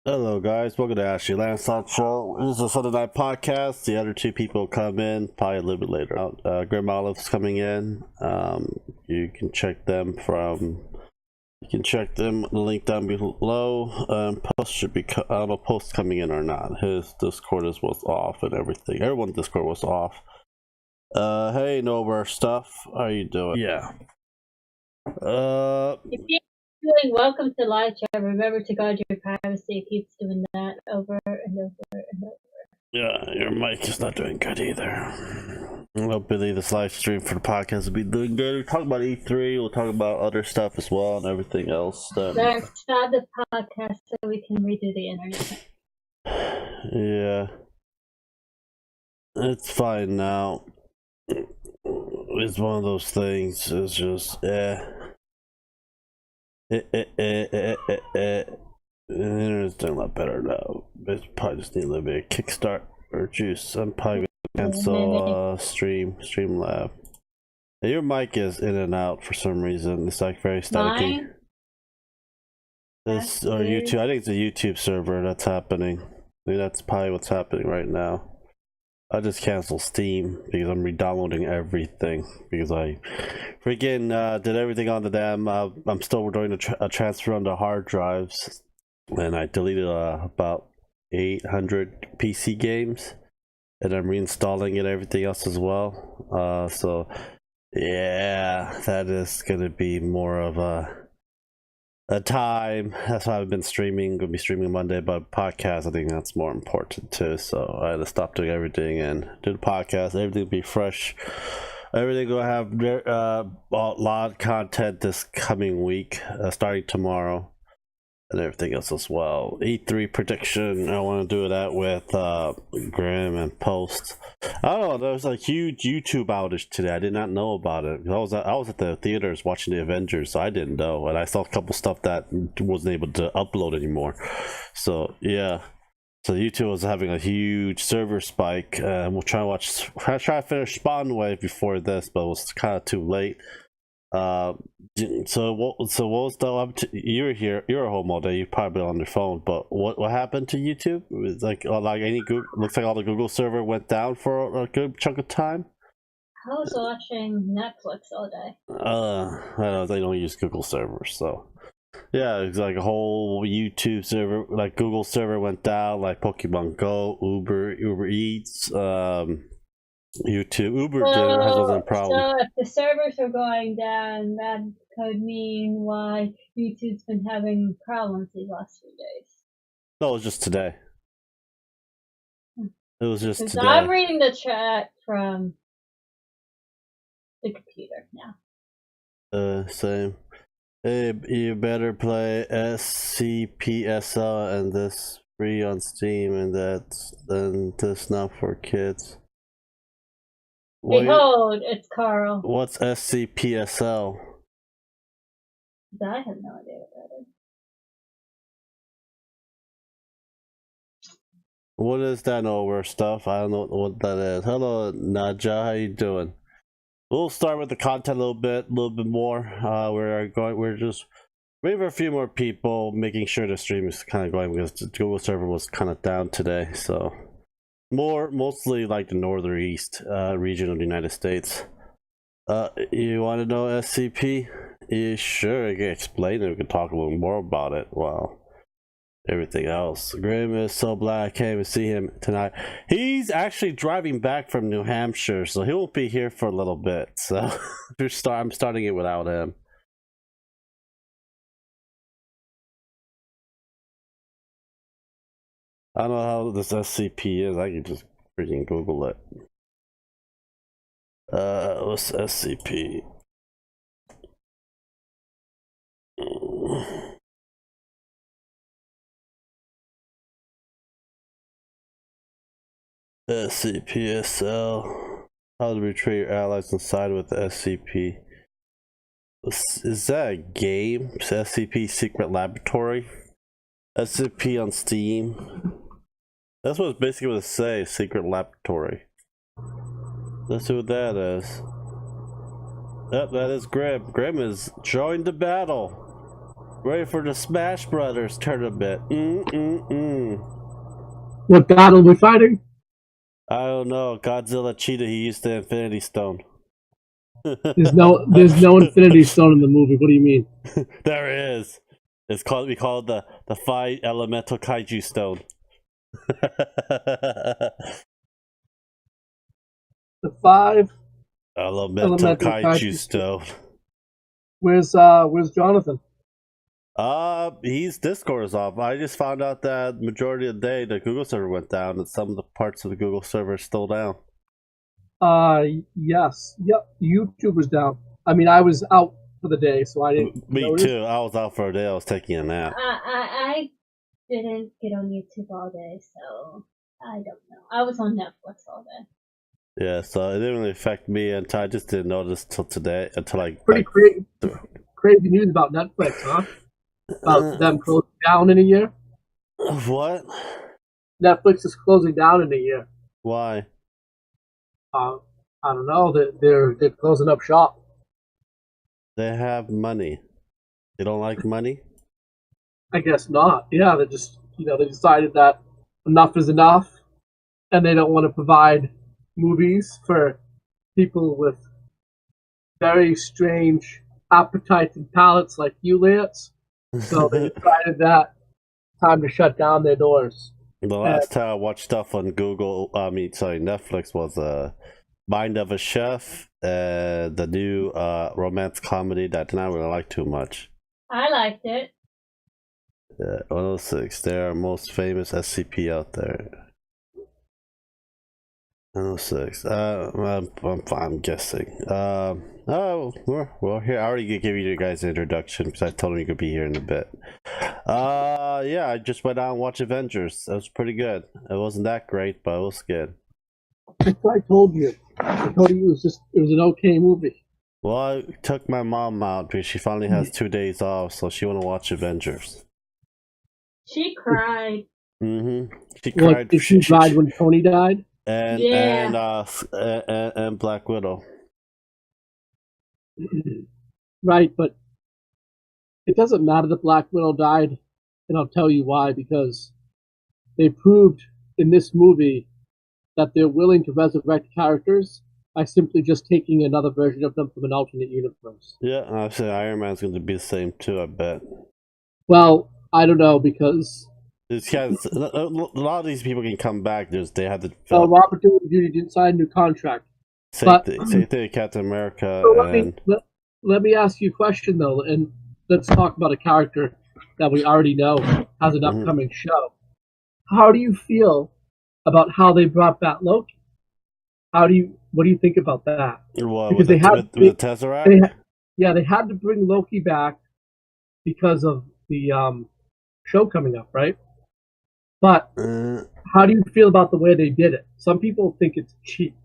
Hello, guys. Welcome to Ashley Lancelot Show. This is a Sunday night podcast. The other two people come in probably a little bit later. Grim Olive's coming in. You can check them from. You can check them. The link down below. Post should be. I don't know. Post coming in or not. His Discord was off and everything. Everyone's Discord was off. Hey, Nowhere Stuff. How you doing? Yeah. If you're doing welcome to live chat, remember to guard your privacy. It keeps doing that over and over and over. Yeah, your mic is not doing good either. I don't believe this live stream for the podcast will be doing good. We'll talk about E3, we'll talk about other stuff as well, and everything else. Stop the podcast so we can redo the internet. Yeah. It's fine now. It's one of those things. It's just, The internet's doing a lot better now. It's probably just need a little bit of kickstart or juice. I'm probably gonna cancel Streamlab. Your mic is in and out for some reason. It's like very staticky. This or YouTube. I think it's a YouTube server that's happening. I think that's probably what's happening right now. I just canceled Steam because I'm re-downloading everything because I freaking did everything on the damn. I'm still doing a transfer on the hard drives, and I deleted about 800 PC games, and I'm reinstalling it, everything else as well. So yeah, that is gonna be more of a time. That's why I've been streaming. Gonna be streaming Monday, but podcast, I think that's more important too. So I had to stop doing everything and do the podcast. Everything will be fresh. Everything will have a lot of content this coming week, starting tomorrow, and everything else as well. E3 prediction. I want to do that with Grim and Post. I don't know. There was a huge YouTube outage today. I did not know about it. I was at the theaters watching the Avengers, so I didn't know, and I saw a couple stuff that wasn't able to upload anymore. So yeah. So YouTube was having a huge server spike. We'll try to finish Spawn Wave before this, but it was kind of too late. So what was the you were here, you were home all day, you probably on your phone, but what happened to YouTube? It was like any Google, looks like all the Google server went down for a good chunk of time. I was watching Netflix all day. They don't use Google servers, so yeah, it's like a whole YouTube server, like Google server went down, like Pokemon Go, Uber Eats, YouTube, Uber has a problem. So if the servers are going down, that could mean why YouTube's been having problems these last few days. No, it was just today. It was just today. I'm reading the chat from the computer now. Same. Hey, you better play SCPSL and this free on Steam, and this not for kids. Behold, it's Carl. What's SCPSL? I have no idea what that is. What is that Nowhere Stuff? I don't know what that is. Hello, Naja. How you doing? We'll start with the content a little bit more. We're just waiting for a few more people, making sure the stream is kind of going because the Google server was kind of down today. So mostly like the northeast region of the United States. You want to know SCP? Yeah, sure, I can explain it. We can talk a little more about it. Wow. Everything else. Grim is so glad I can't even see him tonight. He's actually driving back from New Hampshire, so he won't be here for a little bit. So I'm starting it without him. I don't know how this SCP is. I can just freaking Google it. What's SCP? SCPSL. How to betray your allies inside with the SCP. Is that a game? SCP Secret Laboratory? SCP on Steam? That's what it's basically what it says, Secret Laboratory. Let's see what that is. Yep, that is Grim. Grim is joined the battle. Ready for the Smash Brothers tournament. What battle are we fighting? I don't know. Godzilla cheated. He used the Infinity Stone. There's no Infinity Stone in the movie. What do you mean? There is. It's called. We call it the 5 Elemental Kaiju Stone. The 5 Elemental Kaiju Stone. Where's Jonathan? He's Discord is off. I just found out that majority of the day the Google server went down, and some of the parts of the Google server are still down. Yes. Yep. YouTube was down. I mean, I was out for the day, so I didn't. Me too. I was out for a day. I was taking a nap. I didn't get on YouTube all day, so I don't know. I was on Netflix all day. Yeah, so it didn't really affect me until I just didn't notice till today. Until pretty crazy news about Netflix, huh? About them closing down in a year. What? Netflix is closing down in a year. Why? I don't know. They're closing up shop. They have money. They don't like money? I guess not. Yeah, they just they decided that enough is enough, and they don't want to provide movies for people with very strange appetites and palates like you, Lance. So they decided that time to shut down their doors. The last time I watched stuff on Netflix was Mind of a Chef, the new romance comedy that I did not really like too much. I liked it. Yeah, 106. They're our most famous SCP out there. 106. I'm guessing. Well, here I already gave you guys an introduction because I told him you could be here in a bit. Yeah, I just went out and watched Avengers. That was pretty good. It wasn't that great, but it was good. That's what I told you. I told you it was an okay movie. Well, I took my mom out because she finally has 2 days off, so she want to watch Avengers. She cried. She cried. She cried when Tony died. And Black Widow. Right, but it doesn't matter that Black Widow died, and I'll tell you why. Because they proved in this movie that they're willing to resurrect characters by simply just taking another version of them from an alternate universe. Yeah, I say Iron Man's going to be the same too, I bet. Well, I don't know, because a lot of these people can come back. They have to. Robert Downey Jr. didn't sign a new contract. Same thing, Captain America. So let me ask you a question though, and let's talk about a character that we already know has an upcoming show. How do you feel about how they brought back Loki? What do you think about that? What, because with the Tesseract? They had to bring Loki back because of the show coming up, right? But how do you feel about the way they did it? Some people think it's cheap.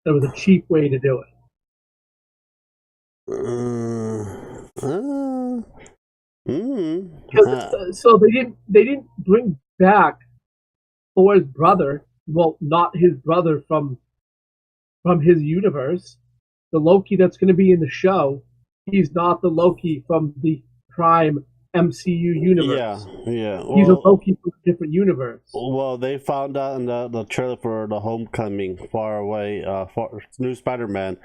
There was a cheap way to do it. So they didn't bring back Thor's brother. Well, not his brother from his universe. The Loki that's going to be in the show, he's not the Loki from the Prime MCU universe. Yeah. Well, he's a Loki from a different universe. Well, they found out in the trailer for the Homecoming, Far Away, new Spider-Man,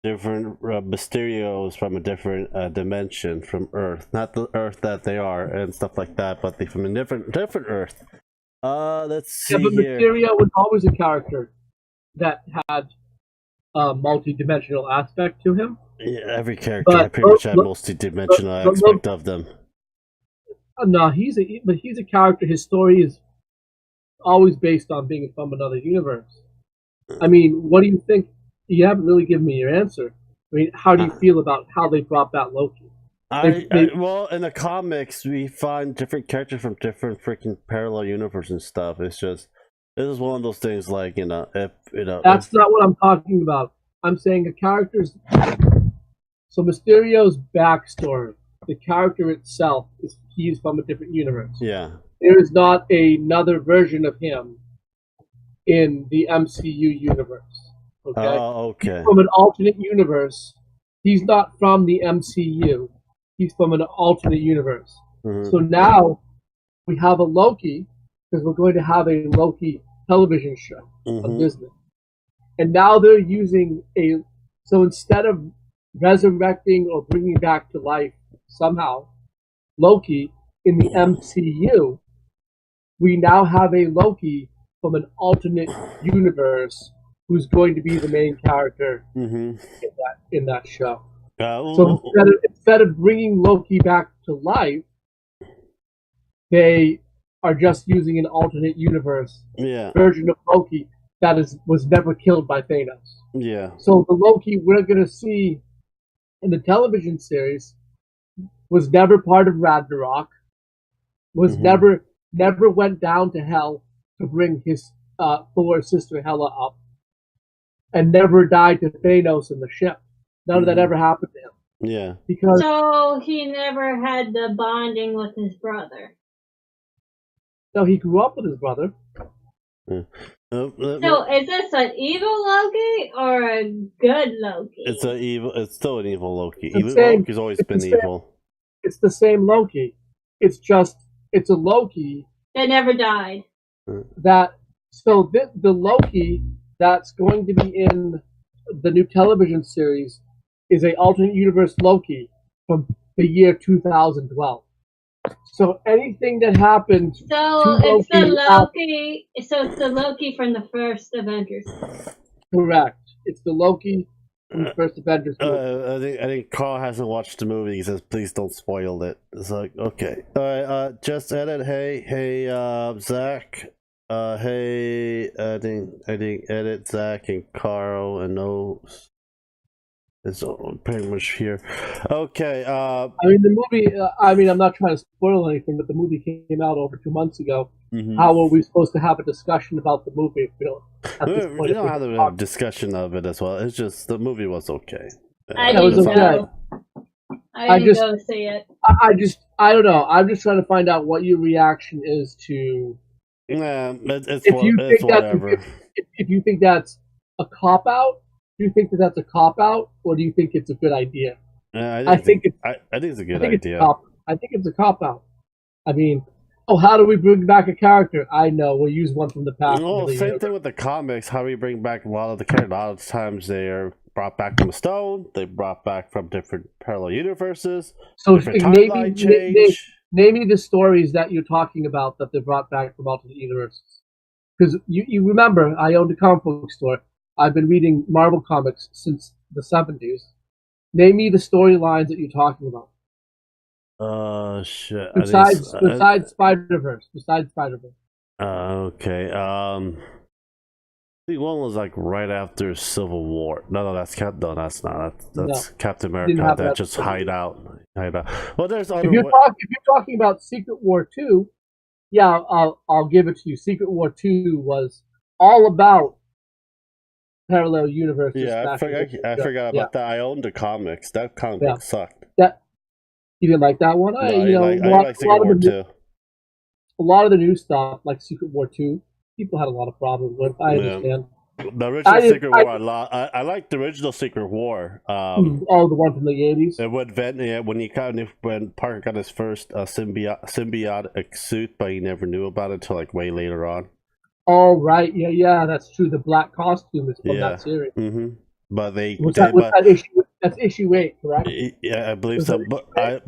different Mysterios from a different dimension from Earth, not the Earth that they are and stuff like that, but they from a different Earth. Let's see but here. Mysterio was always a character that had a multi-dimensional aspect to him. Yeah, every character pretty much had multi-dimensional aspect of them. No, he's a character. His story is always based on being from another universe. I mean, what do you think? You haven't really given me your answer. I mean, how do you feel about how they brought back Loki? Well, in the comics, we find different characters from different freaking parallel universes and stuff. It's just this is one of those things, like That's not what I'm talking about. I'm saying the characters. So Mysterio's backstory, the character itself, he's from a different universe. Yeah. There is not another version of him in the MCU universe. Okay. Oh, okay. He's from an alternate universe. He's not from the MCU. He's from an alternate universe. Mhm. So now we have a Loki, because we're going to have a Loki television show on Disney. And now they're using so instead of resurrecting or bringing back to life somehow Loki in the MCU, we now have a Loki from an alternate universe who's going to be the main character in that show. So instead of bringing Loki back to life, they are just using an alternate universe version of Loki that was never killed by Thanos. Yeah. So the Loki we're going to see in the television series was never part of Ragnarok, was never went down to hell to bring his Thor's sister Hela up, and never died to Thanos in the ship. None of that ever happened to him. Yeah. Because so he never had the bonding with his brother. No, he grew up with his brother. So is this an evil Loki or a good Loki? It's still an evil Loki. Loki's always been evil. It's the same Loki. It's a Loki that never died. The Loki that's going to be in the new television series is a alternate universe Loki from the year 2012. So anything that happened it's the Loki from the first Avengers. Correct. It's the Loki from the first Avengers movie. I think Carl hasn't watched the movie. He says, "Please don't spoil it." It's like, okay, all right. Just edit. Hey, Zach. Hey, I think edit Zach and Carl and those. It's pretty much here. Okay. I mean, the movie. I'm not trying to spoil anything, but the movie came out over 2 months ago. How are we supposed to have a discussion about the movie if we don't? We don't have to have a discussion of it as well. It's just the movie was okay. I didn't go. I didn't go see it. I don't know. I'm just trying to find out what your reaction is to. It's whatever. If you think that's a cop out, do you think that's a cop out, or do you think it's a good idea? I think it's a good idea. I think it's a cop out. I mean, how do we bring back a character? I know we'll use one from the past. Same thing with the comics. How do we bring back a lot of the characters? A lot of times they are brought back from stone. They brought back from different parallel universes. So name me the stories that you're talking about that they brought back from alternate universes. Because you remember, I owned a comic book store. I've been reading Marvel comics since the 70s. Name me the storylines that you're talking about. Shit. Besides Spider-Verse. Okay. I think one was like right after Civil War. No, that's not. That's Captain America. That just hide out. Well, there's other. If you're talking about Secret War 2, yeah, I'll give it to you. Secret War 2 was all about parallel universes. Yeah, I forgot about that. I owned the comics. That comic book sucked. You didn't like that one? I like Secret War 2. A lot of the new stuff, like Secret War 2, people had a lot of problems with. I understand. The original Secret War, I liked the original Secret War. The one from the 80s? When Parker got his first symbiotic suit, but he never knew about it until like way later on. Oh, right. Yeah, that's true. The black costume is from that series. But that's issue 8, correct? Yeah, I believe so. I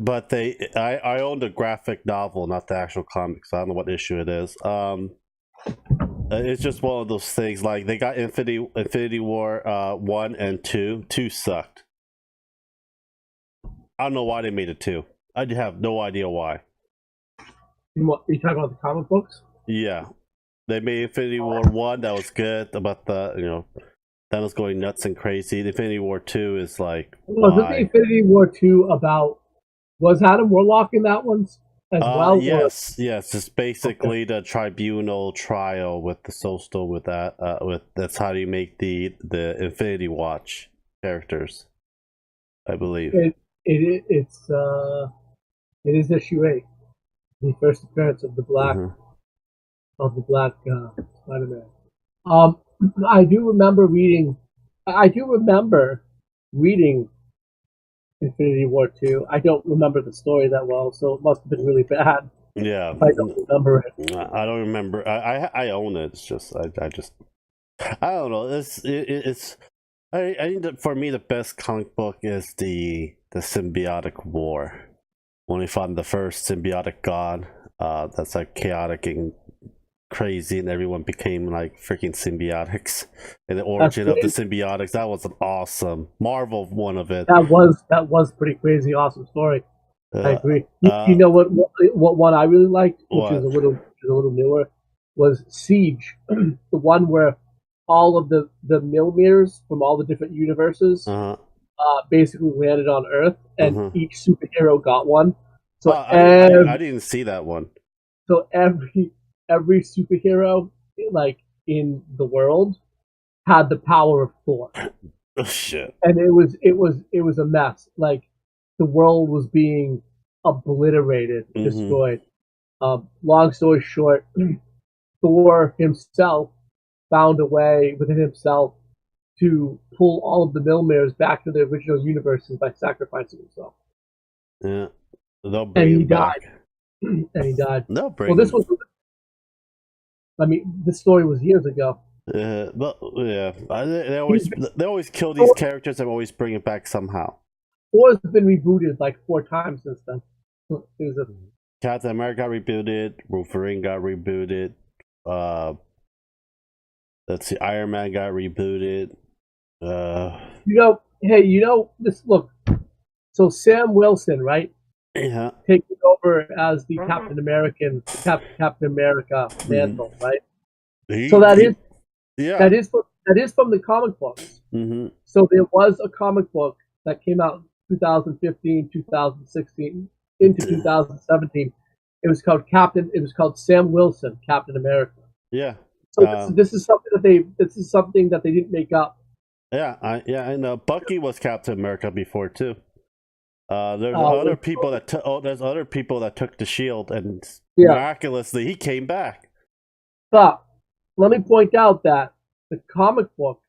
own the graphic novel, not the actual comics. So I don't know what issue it is. It's just one of those things. Like they got Infinity War 1 and 2. 2 sucked. I don't know why they made it 2. I have no idea why. What, are you talking about the comic books? Yeah, they made Infinity War 1. That was good. About that was going nuts and crazy. The Infinity War 2 is like. Wasn't the Infinity War 2 about? Was Adam Warlock in that one as well? Yes. It's basically the tribunal trial with the Soulstone. With that, that's how you make the Infinity Watch characters, I believe. It is issue 8, the first appearance of the black Spider-Man. I do remember reading Infinity War 2. I don't remember the story that well, so it must have been really bad. Yeah, I don't remember it. I don't remember. I own it. It's just I just I don't know. It's I think that for me the best comic book is the Symbiotic War. When we found the first symbiotic god, that's like chaotic and crazy, and everyone became like freaking symbiotics. And the origin of the symbiotics, that was an awesome Marvel one of it. That was pretty crazy, awesome story. I agree. You know what one I really liked, which is a little newer, was Siege, the one where all of the Milmirs from all the different universes basically landed on Earth, and each superhero got one. So I didn't see that one. So every superhero like in the world had the power of Thor. Oh shit! And it was a mess. Like the world was being obliterated, destroyed. Long story short, Thor himself found a way within himself to pull all of the Milmirs back to their original universes by sacrificing himself. Yeah, they'll bring him back. And he died. They'll bring well, this was. I mean, this story was years ago. But yeah, they always kill these characters and always bring it back somehow. Thor's been rebooted like 4 times since then. Captain America got rebooted. Wolverine got rebooted. Let's see, Iron Man got rebooted. This. Look, so Sam Wilson, right? Yeah. Taking over as the Captain America mantle, right? So that is from the comic books. So there was a comic book that came out in 2015, 2016, into 2017. It was called Sam Wilson, Captain America. Yeah. So this is something that they didn't make up. Yeah, and Bucky was Captain America before too. There's other people that took the shield, and miraculously he came back. But let me point out that the comic book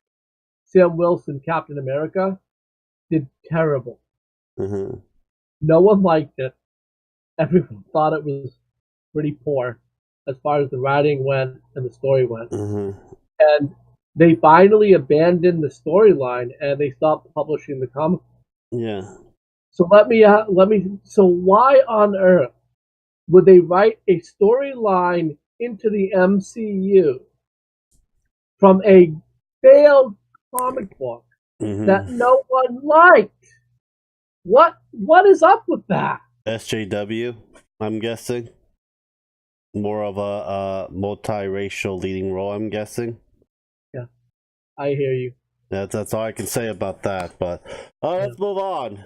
Sam Wilson Captain America did terrible. No one liked it. Everyone thought it was pretty poor as far as the writing went and the story went. And they finally abandoned the storyline and they stopped publishing the comic. Yeah. So so why on earth would they write a storyline into the MCU from a failed comic book that no one liked? What is up with that? SJW, I'm guessing. More of a multiracial leading role, I'm guessing. Yeah, I hear you. That's all I can say about that. But let's move on.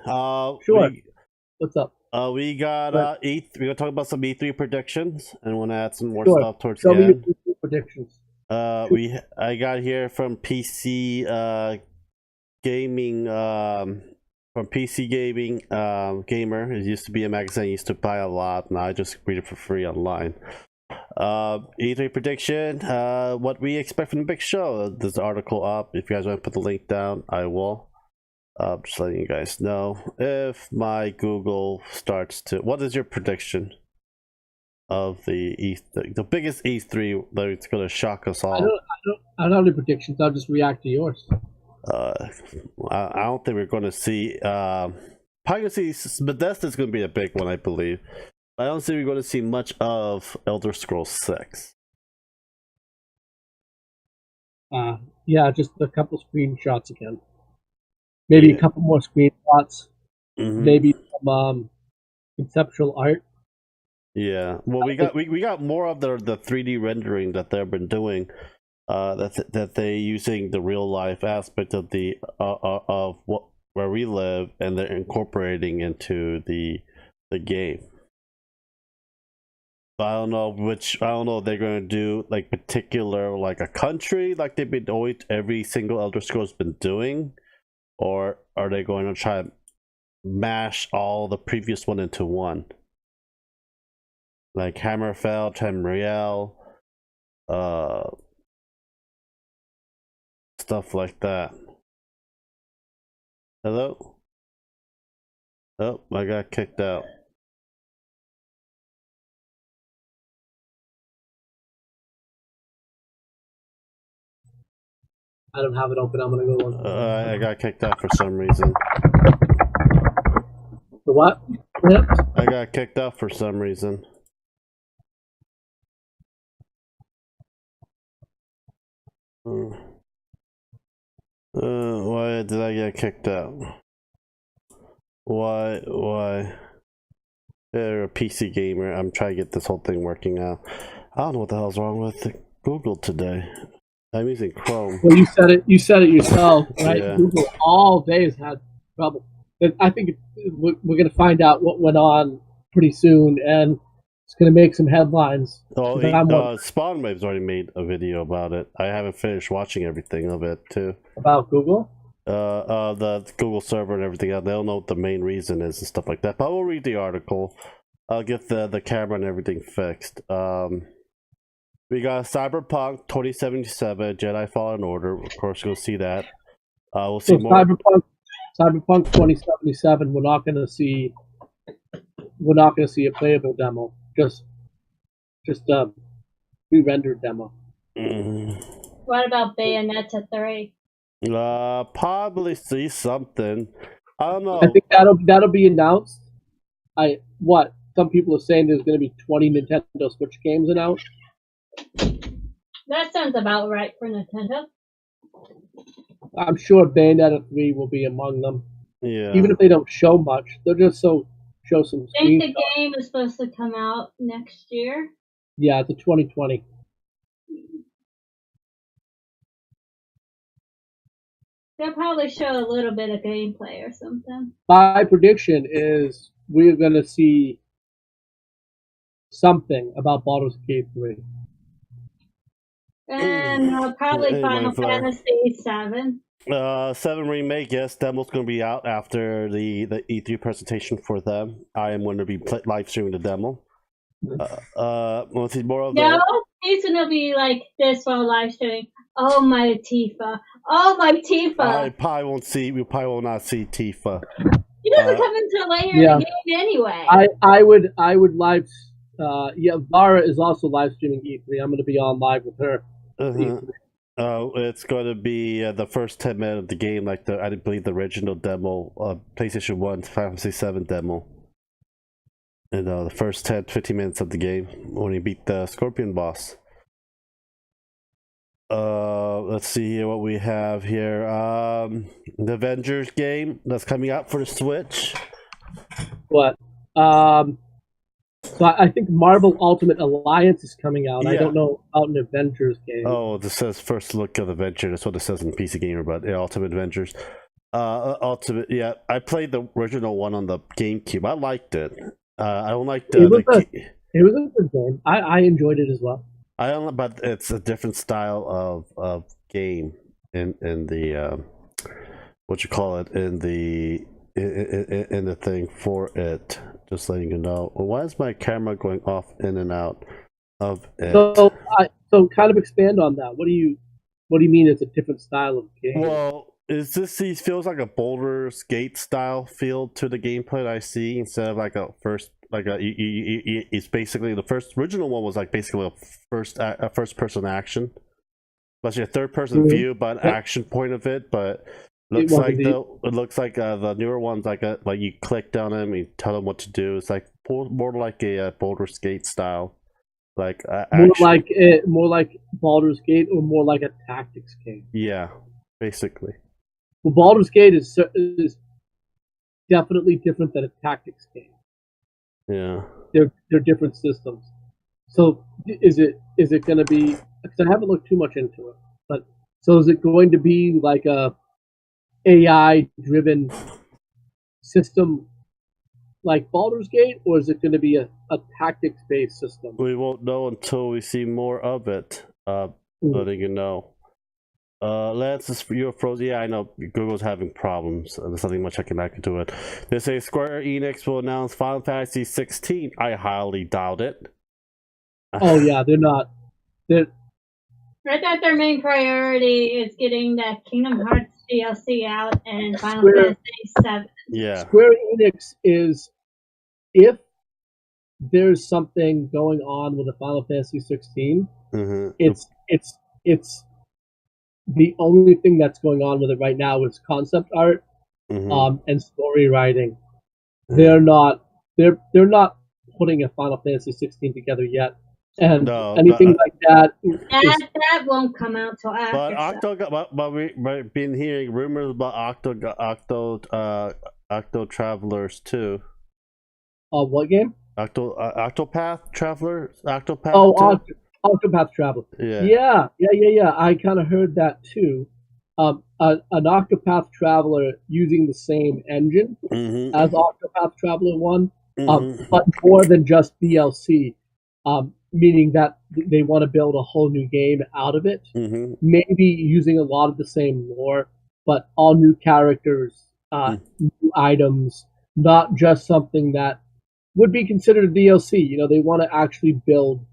Sure. What's up? We got we're gonna talk about some E3 predictions, and want to add some more stuff towards the end. E3 predictions. I got here from PC gaming from PC Gaming Gamer. It used to be a magazine I used to buy a lot. Now I just read it for free online. E3 prediction, what we expect from the big show. There's an article up. If you guys want to put the link down, I will. Just letting you guys know. If my Google starts to... What is your prediction of the biggest E3 that's going to shock us all? I don't have any predictions. I'll just react to yours. I don't think we're going to see... probably going to see... Bethesda's going to be a big one, I believe. I don't think we're going to see much of Elder Scrolls 6. Yeah, just a couple screenshots again. Maybe a couple more screenshots. Maybe some conceptual art. Yeah, well, we got more of the 3D rendering that they've been doing. That they using the real life aspect of the of what where we live, and they're incorporating into the game. But I don't know if they're gonna do like particular like a country like they've been doing every single Elder Scrolls been doing, or are they going to try to mash all the previous one into one? Like Hammerfell, Tamriel, stuff like that. Hello? Oh, I got kicked out. I don't have it open. I'm gonna go look. I got kicked out for some reason. The what? Yep. I got kicked out for some reason. Why did I get kicked out? Why? You're a PC gamer. I'm trying to get this whole thing working out. I don't know what the hell's wrong with Google today. I'm using Chrome. Well, you said it yourself, right? Yeah. Google all day has had trouble. I think we're going to find out what went on pretty soon, and it's going to make some headlines. Oh, Spawnwave's already made a video about it. I haven't finished watching everything of it too. About Google? The Google server and everything else. They'll know what the main reason is and stuff like that. But we'll read the article. I'll get the camera and everything fixed. We got Cyberpunk 2077, Jedi Fallen Order. Of course, you'll see that. We'll see more. Cyberpunk 2077. We're not going to see a playable demo. Just a pre-rendered demo. What about Bayonetta 3? Probably see something. I don't know. I think that'll be announced. Some people are saying there's going to be 20 Nintendo Switch games announced. That sounds about right for Nintendo. I'm sure Bayonetta 3 will be among them. Yeah. Even if they don't show much, they'll just show some. I think the game is supposed to come out next year. Yeah, it's a 2020. They'll probably show a little bit of gameplay or something. My prediction is we're going to see something about Baldur's Gate 3. And probably Final Fantasy 7. 7 remake, yes, demo's going to be out after the E3 presentation for them. I am going to be live streaming the demo. Want to see more of that? No, he's going to be like this while live streaming. Oh my Tifa! Oh my Tifa! We probably will not see Tifa. He doesn't come until later in the game anyway. I would live. Vara is also live streaming E3. I'm going to be on live with her. It's going to be the first 10 minutes of the game, like I believe the original demo, PlayStation 1 Final Fantasy 7 demo. And the first 10-15 minutes of the game when you beat the Scorpion boss. Let's see here what we have here. The Avengers game that's coming out for the Switch. What? So I think Marvel Ultimate Alliance is coming out. Yeah. I don't know about an Avengers game. Oh, this says first look of Avengers. That's what it says in PC Gamer, but yeah, Ultimate Avengers. Ultimate, yeah. I played the original one on the GameCube. I liked it. I don't like it was a good game. I enjoyed it as well. I don't know, but it's a different style of game in the what you call it in the thing for it. Just letting you know. Why is my camera going off in and out of it? So kind of expand on that. What do you mean it's a different style of game? Well, he feels like a Baldur's Gate style feel to the gameplay that I see instead of like it's basically the first original one was like basically a first person action. But a third person view, but action point of it, but it looks like the newer ones like you click down them, you tell them what to do. It's like more like a Baldur's Gate style, like more like Baldur's Gate or more like a tactics game. Yeah, basically. Well, Baldur's Gate is definitely different than a tactics game. Yeah, they're different systems. So is it going to be? Because I haven't looked too much into it, but so is it going to be like a AI-driven system like Baldur's Gate, or is it going to be a tactics-based system? We won't know until we see more of it. Letting you know. Lance, you're frozen. Yeah, I know Google's having problems. There's nothing much I can do it. They say Square Enix will announce Final Fantasy 16. I highly doubt it. Oh yeah, they're not. I thought their main priority is getting that Kingdom Hearts DLC out and Final Square- Fantasy VII. Yeah. Square Enix is, if there's something going on with the Final Fantasy 16, it's the only thing that's going on with it right now is concept art and story writing. They're not putting a Final Fantasy 16 together yet, and anything like that. That won't come out till after. But we've been hearing rumors about Octo Travelers too. What game? Octopath Traveler. Octopath. Oh, Octopath Traveler. Yeah. I kind of heard that too. An Octopath Traveler using the same engine as Octopath Traveler 1, but more than just DLC, meaning that they want to build a whole new game out of it. Maybe using a lot of the same lore, but all new characters, new items, not just something that would be considered a DLC. You know, they want to actually build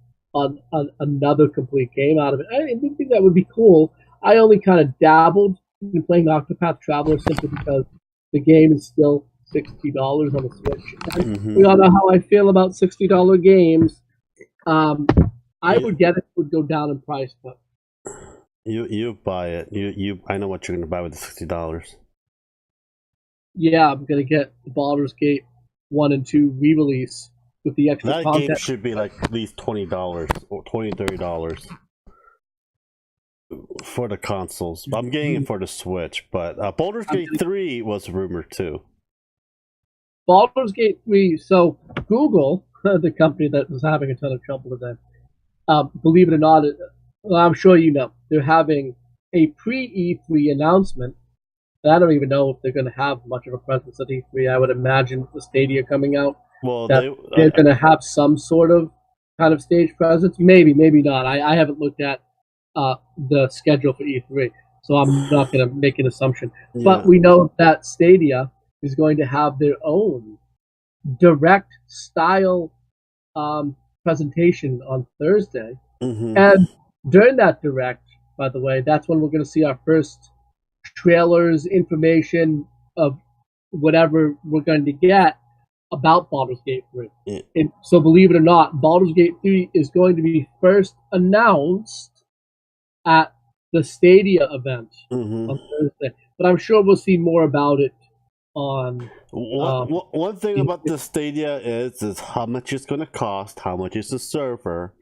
another complete game out of it. I think that would be cool. I only kind of dabbled in playing Octopath Traveler simply because the game is still $60 on the Switch. And we all know how I feel about $60 games. I would get it. Would go down in price, but you buy it. I know what you're gonna buy with the $60. Yeah, I'm gonna get the Baldurs Gate 1 and 2 re-release with the extra that content. Game should be like at least $20 or $30 for the consoles. I'm getting it for the Switch, but Baldur's Gate 3 was rumored too. Baldur's Gate 3. So Google, the company that was having a ton of trouble with that, believe it or not, well, I'm sure you know, they're having a pre-E3 announcement. And I don't even know if they're going to have much of a presence at E3. I would imagine with the Stadia coming out, well, they're going to have some sort of kind of stage presence. Maybe not. I haven't looked at the schedule for E3, so I'm not going to make an assumption. Yeah. But we know that Stadia is going to have their own direct style presentation on Thursday. And during that direct, by the way, that's when we're going to see our first trailers, information of whatever we're going to get about Baldur's Gate 3. And so believe it or not, Baldur's Gate 3 is going to be first announced at the Stadia event on Thursday. But I'm sure we'll see more about it on... One thing about the Stadia is how much it's going to cost, how much is the server,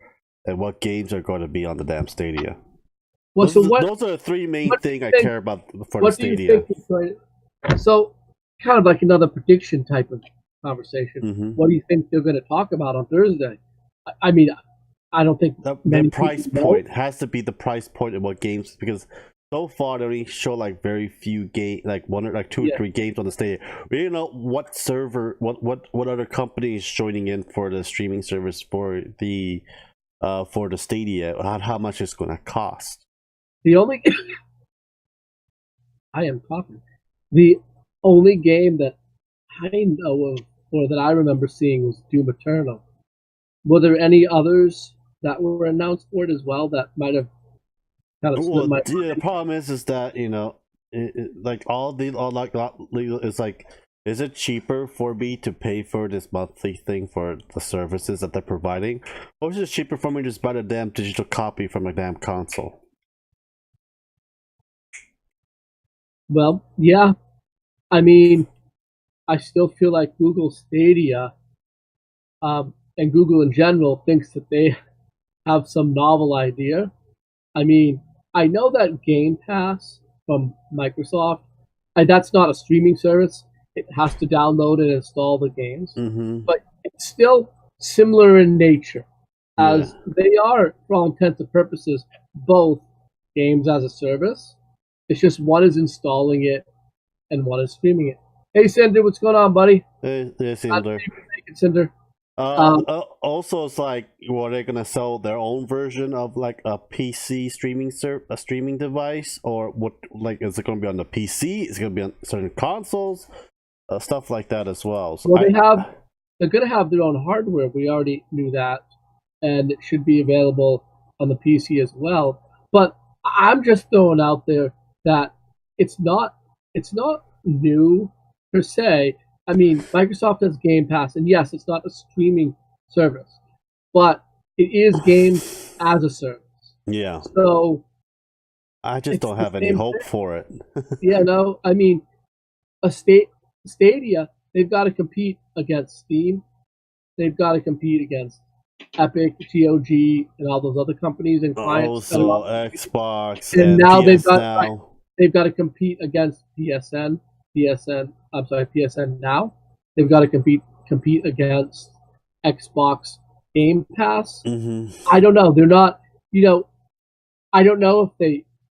and what games are going to be on the damn Stadia. Well, those are the three main things I care about for the Stadia. So, kind of like another prediction type of conversation. What do you think they're going to talk about on Thursday? I mean, I don't think the price point has to be the price point of what games, because so far they only show like very few game, like one or like two or three games on the Stadia. We don't know what server, what other company is joining in for the streaming service for the Stadia, how much it's going to cost. The only I am talking. The only game that I know of or that I remember seeing was Doom Eternal. Were there any others that were announced for it as well that might have kind of slipped my mind? The problem is that, you know, it's like, is it cheaper for me to pay for this monthly thing for the services that they're providing, or is it cheaper for me to just buy a damn digital copy from a damn console? Well, yeah. I mean, I still feel like Google Stadia and Google in general thinks that they have some novel idea. I mean, I know that Game Pass from Microsoft, that's not a streaming service. It has to download and install the games. But it's still similar in nature, as they are, for all intents and purposes, both games as a service. It's just one is installing it and one is streaming it. Hey, Cinder, what's going on, buddy? Hey, Cinder. Cinder. Also, it's like, are they gonna sell their own version of like a PC a streaming device, or what? Like, is it gonna be on the PC? Is it gonna be on certain consoles? Stuff like that as well. So well, they're gonna have their own hardware. We already knew that, and it should be available on the PC as well. But I'm just throwing out there that it's not new per se. I mean, Microsoft has Game Pass, and yes, it's not a streaming service, but it is games as a service. Yeah. So I just don't have any hope for it. yeah, no, I mean, Stadia, they've got to compete against Steam. They've got to compete against Epic, TOG, and all those other companies and clients. Also, Xbox and and now PS they've got now. they've got to compete against PSN. PSN now. They've got to compete against Xbox Game Pass. Mm-hmm. I don't know. They're not. I don't know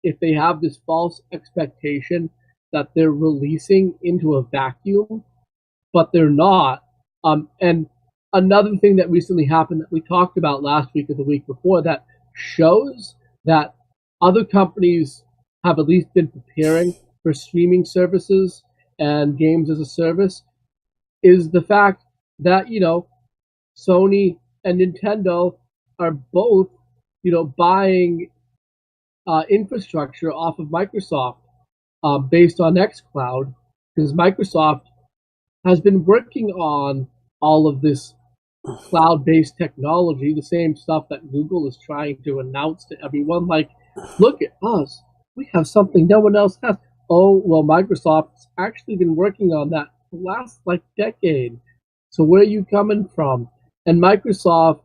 if they have this false expectation that they're releasing into a vacuum, but they're not. And another thing that recently happened that we talked about last week or the week before that shows that other companies have at least been preparing for streaming services and games as a service is the fact that, Sony and Nintendo are both, buying infrastructure off of Microsoft based on xCloud, because Microsoft has been working on all of this cloud-based technology, the same stuff that Google is trying to announce to everyone. Like, look at us. We have something no one else has. Oh, well, Microsoft's actually been working on that for the last, decade. So where are you coming from? And Microsoft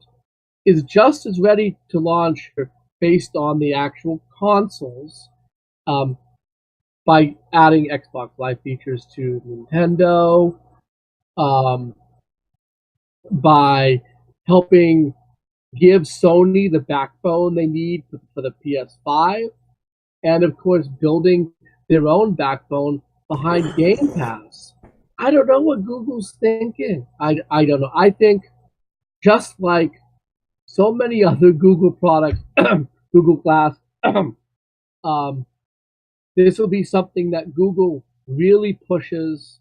is just as ready to launch based on the actual consoles by adding Xbox Live features to Nintendo, by helping give Sony the backbone they need for the PS5, and of course building their own backbone behind Game Pass. I don't know what Google's thinking. I don't know. I think just like so many other Google products, Google Glass, this will be something that Google really pushes,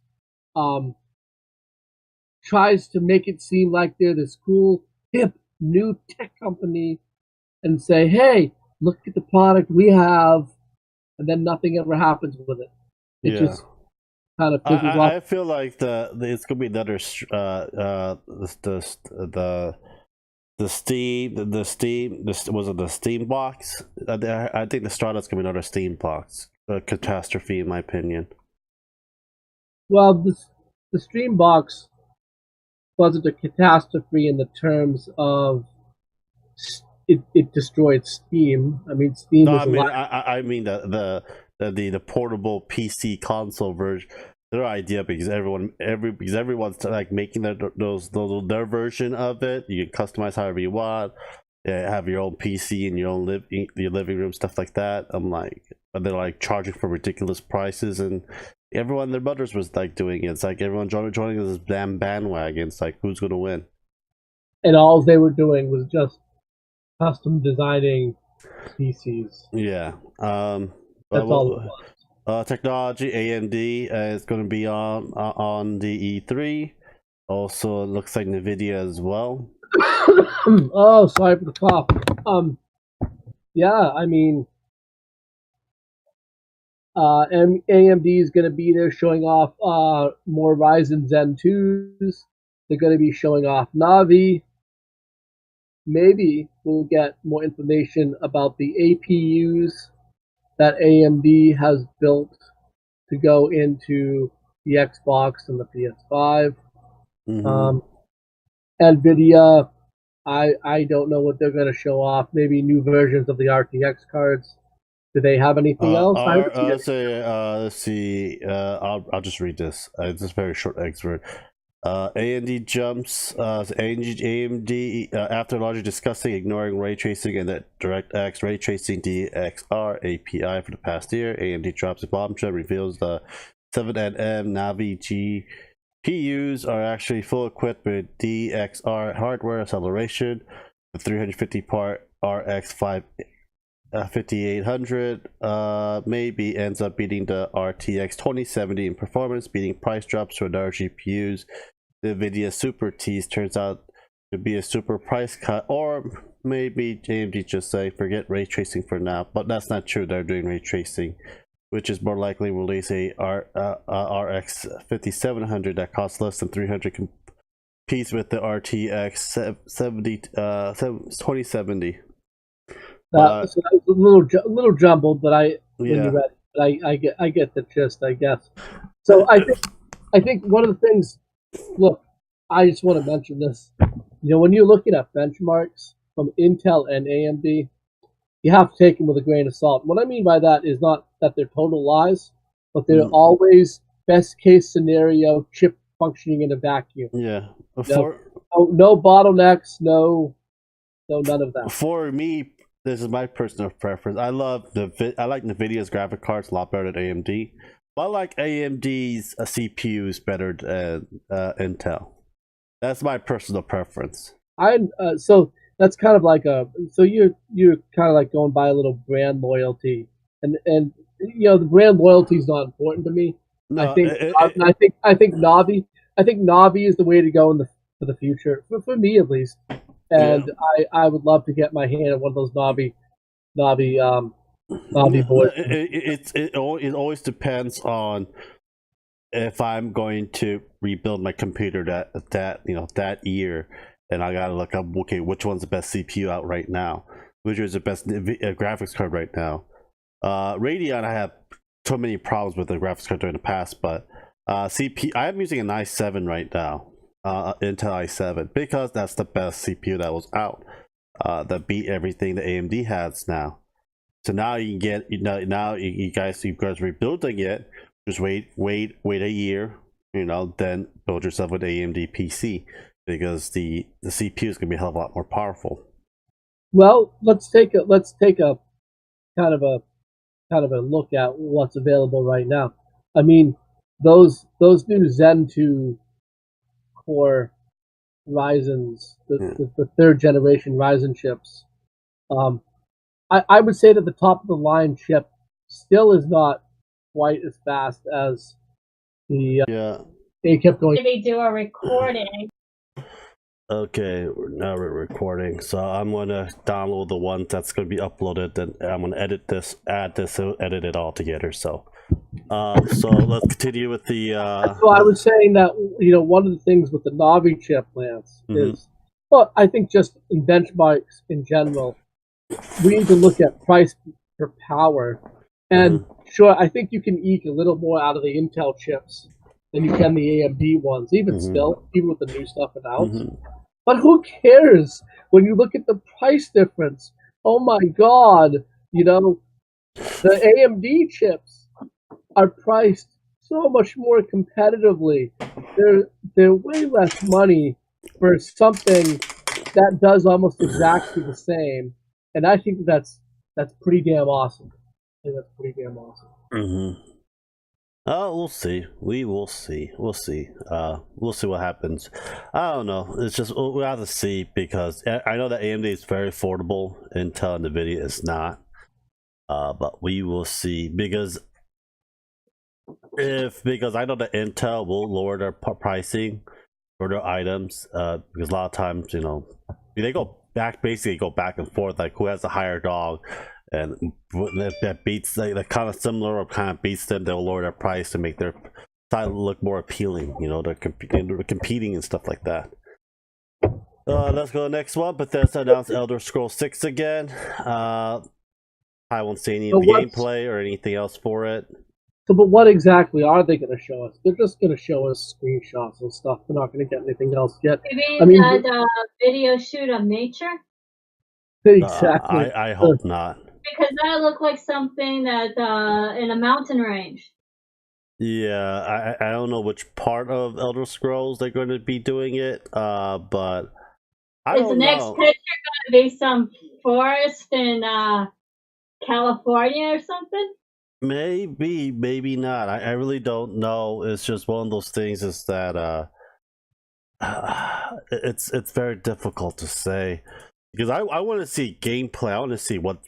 tries to make it seem like they're this cool, hip, new tech company and say, hey, look at the product we have, and then nothing ever happens with it. It just kind of fizzles off. I feel like it's gonna be another the Steam was it the Steam box? I think the Strada's gonna be another Steam box. A catastrophe, in my opinion. Well, the Steam box wasn't a catastrophe in the terms of it destroyed Steam. I mean, Steam. No, I mean the portable PC console version. Their idea, because everyone's like making their version of it. You can customize however you want. Have your own PC in your own living room, stuff like that. I'm like, they're like charging for ridiculous prices, and everyone, their brothers was like doing it. It's like everyone joining this damn bandwagon. It's like, who's gonna win? And all they were doing was just custom designing PCs. Yeah. That's all it was. Technology, AMD is going to be on the E3. Also, it looks like Nvidia as well. Oh, sorry for the cough. Yeah, I mean, AMD is going to be there showing off more Ryzen Zen 2s. They're going to be showing off Navi. Maybe we'll get more information about the APUs that AMD has built to go into the Xbox and the PS5. Mm-hmm. Nvidia, I don't know what they're going to show off. Maybe new versions of the RTX cards. Do they have anything else? Let's see. I'll just read this. It's just a very short excerpt. AMD jumps. AMD after largely discussing ignoring ray tracing and that DirectX ray tracing DXR API for the past year, AMD drops a bombshell, reveals the 7nm Navi GPUs are actually full equipped with DXR hardware acceleration, the 350 part RX 5800 maybe ends up beating the RTX 2070 in performance, beating price drops for other GPUs. The NVIDIA Super Tease turns out to be a super price cut, or maybe AMD just say forget ray tracing for now, but that's not true. They're doing ray tracing which is more likely to release a RX 5700 that costs less than 300 competes with the RTX 2070. So that was a little jumbled, but when Yeah. you read it, but I get the gist, I guess. So I think one of the things. Look, I just want to mention this. When you're looking at benchmarks from Intel and AMD, you have to take them with a grain of salt. What I mean by that is not that they're total lies, but they're always best case scenario chip functioning in a vacuum. Yeah. No bottlenecks, no none of that. For me, this is my personal preference. I like NVIDIA's graphic cards a lot better than AMD. But I like AMD's CPUs better than Intel. That's my personal preference. So that's kind of like you're kind of like going by a little brand loyalty, and the brand loyalty is not important to me. No, I think Navi is the way to go for the future for me at least, and I would love to get my hand on one of those Navi boards. It always depends on if I'm going to rebuild my computer that year, and I gotta look up which one's the best CPU out right now, which is the best graphics card right now. Radeon, I have so many problems with the graphics card during the past, but CPU, I am using an i7 right now, Intel i7, because that's the best CPU that was out, that beat everything the AMD has now. So now you can get you guys rebuilding it. Just wait a year, then build yourself an AMD PC, because the CPU is gonna be a hell of a lot more powerful. Well, let's take a kind of a look at what's available right now. I mean, those new Zen 2 core Ryzen's, the third generation Ryzen chips. I would say that the top of the line chip still is not quite as fast as the. They kept going. Maybe do a recording. Okay, now we're recording, so I'm gonna download the one that's gonna be uploaded, then I'm gonna edit this, edit it all together. So let's continue with the. So I was saying that one of the things with the Navi chip, Lance, is, well, I think just in benchmarks in general, we need to look at price per power, and sure, I think you can eke a little more out of the Intel chips than you can the AMD ones, even with the new stuff announced. But who cares when you look at the price difference? Oh my God, the AMD chips are priced so much more competitively. They're way less money for something that does almost exactly the same, and I think that's pretty damn awesome. I think that's pretty damn awesome. We'll see. We will see. We'll see. We'll see what happens. I don't know. It's just we'll have to see, because I know that AMD is very affordable. Intel and NVIDIA is not. But we will see, because I know that Intel will lower their pricing for their items. Because a lot of times, they go back and forth, like who has the higher dog. And if that beats, they're kind of similar or kind of beats them, they'll lower their price to make their side look more appealing. They're competing and stuff like that. Let's go to the next one. Bethesda announced Elder Scrolls 6 again. I won't see any gameplay or anything else for it. So, but what exactly are they going to show us? They're just going to show us screenshots and stuff. They're not going to get anything else yet. You mean that video shoot of nature? Exactly. I hope not. Because that looked like something that in a mountain range. Yeah, I don't know which part of Elder Scrolls they're going to be doing it, but I don't know. Is the next picture going to be some forest in California or something? Maybe, maybe not. I really don't know. It's just one of those things is that it's very difficult to say. Because I want to see gameplay. I want to see what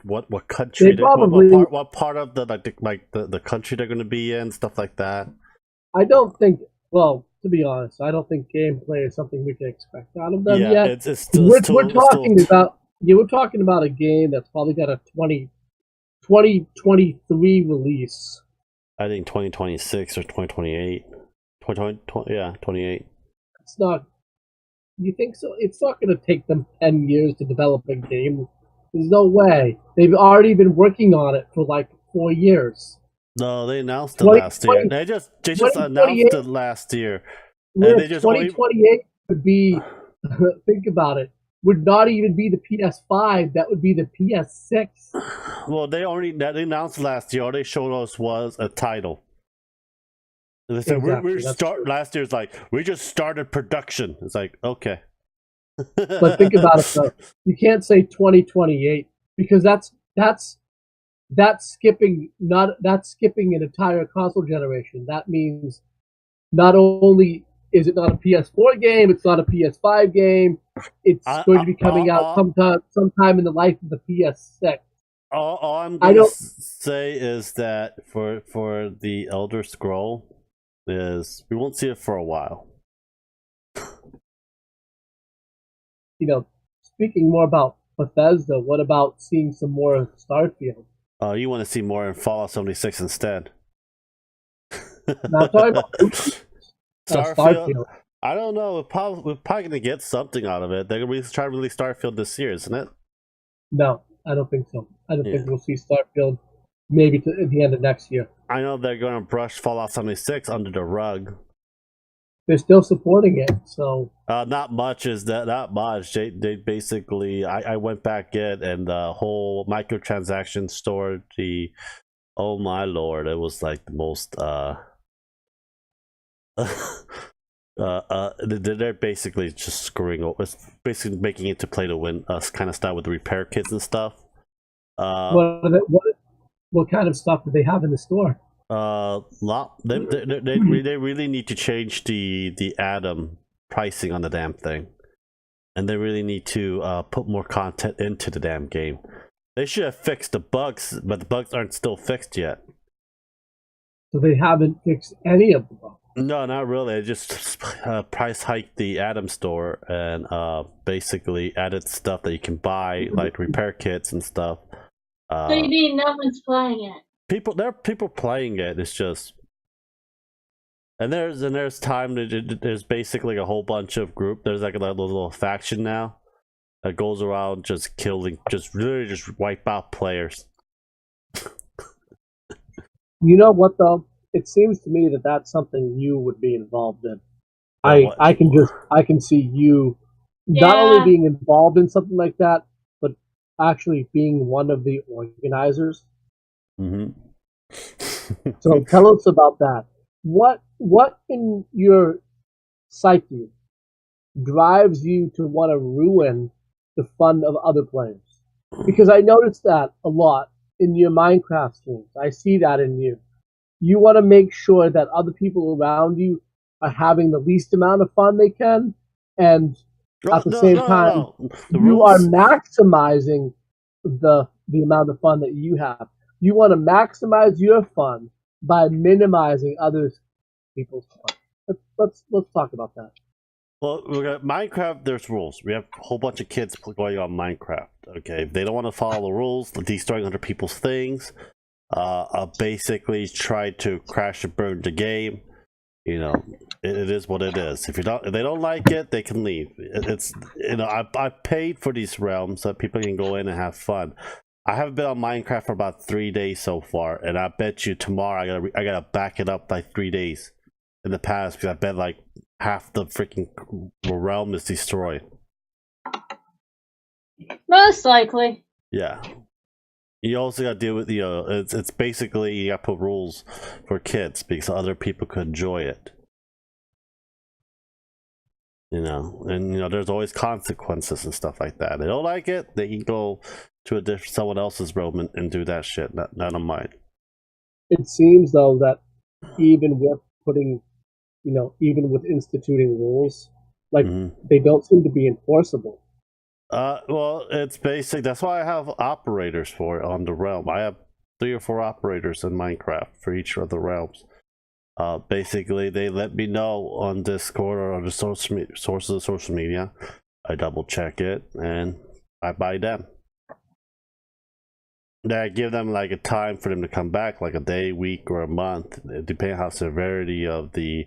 country, what part of the country they're going to be in, stuff like that. I don't think. Well, to be honest, I don't think gameplay is something we can expect out of them yet. It's still, we're talking about a game that's probably got a 2023 release. I think 2026 or 2028. 2020, yeah, 28. It's not. You think so? It's not going to take them 10 years to develop a game. There's no way. They've already been working on it for like 4 years. No, they announced it 20, last year. They just announced 2028 it last year, and they just only 2028 would be. Think about it. Would not even be the PS5. That would be the PS6. well, they announced last year. All they showed us was a title. They said Exactly, that's true. last year's like we just started production. It's like okay. But think about it though. You can't say 2028 because that's skipping an entire console generation. That means not only is it not a PS4 game, it's not a PS5 game. It's going to be coming out sometime in the life of the PS6. All I'm going to say is that for the Elder Scroll is we won't see it for a while. You know, speaking more about Bethesda, what about seeing some more of Starfield? You want to see more in Fallout 76 instead. Not talking about Starfield. I don't know. We're probably going to get something out of it. They're going to try to release Starfield this year, isn't it? No, I don't think so. I don't think we'll see Starfield maybe at the end of next year. I know they're going to brush Fallout 76 under the rug. They're still supporting it, so not much. They basically I went back in and the whole microtransaction store. Oh my lord, it was like the most they're basically just screwing over. It's basically making it to play to win kind of style with the repair kits and stuff. What kind of stuff do they have in the store? They really need to change the Atom pricing on the damn thing, and they really need to put more content into the damn game. They should have fixed the bugs, but the bugs aren't still fixed yet. So they haven't fixed any of the bugs. No, not really. They just price hiked the Atom store and basically added stuff that you can buy, like repair kits and stuff. So you mean no one's playing it? There are people playing it. It's just, and there's there's basically a whole bunch of group. There's like a little faction now that goes around just killing, just wipe out players. You know what though? It seems to me that that's something you would be involved in. I can see you not only being involved in something like that, but actually being one of the organizers. Mm-hmm. So tell us about that. What in your psyche drives you to want to ruin the fun of other players? Because I noticed that a lot in your Minecraft streams. I see that in you. You want to make sure that other people around you are having the least amount of fun they can, and at the same time, you are maximizing the amount of fun that you have. You want to maximize your fun by minimizing other people's fun. Let's talk about that. Well, we got Minecraft. There's rules. We have a whole bunch of kids going on Minecraft. Okay, if they don't want to follow the rules, destroying other people's things, basically try to crash and burn the game. You know, it is what it is. If they don't like it, they can leave. It's I paid for these realms so that people can go in and have fun. I haven't been on Minecraft for about 3 days so far, and I bet you tomorrow I gotta back it up by 3 days in the past because I bet like half the freaking realm is destroyed. Most likely. Yeah. You also gotta deal with it's basically you gotta put rules for kids because other people could enjoy it. And there's always consequences and stuff like that. They don't like it, they can go to someone else's realm and do that shit. Not on mine. It seems though that even with even with instituting rules, like they don't seem to be enforceable. Well, it's basic. That's why I have operators for it on the realm. I have 3 or 4 operators in Minecraft for each of the realms. Basically, they let me know on Discord or on the sources of social media. I double check it and I buy them. that give them like a time for them to come back, like a day, week, or a month, depending on how severity of the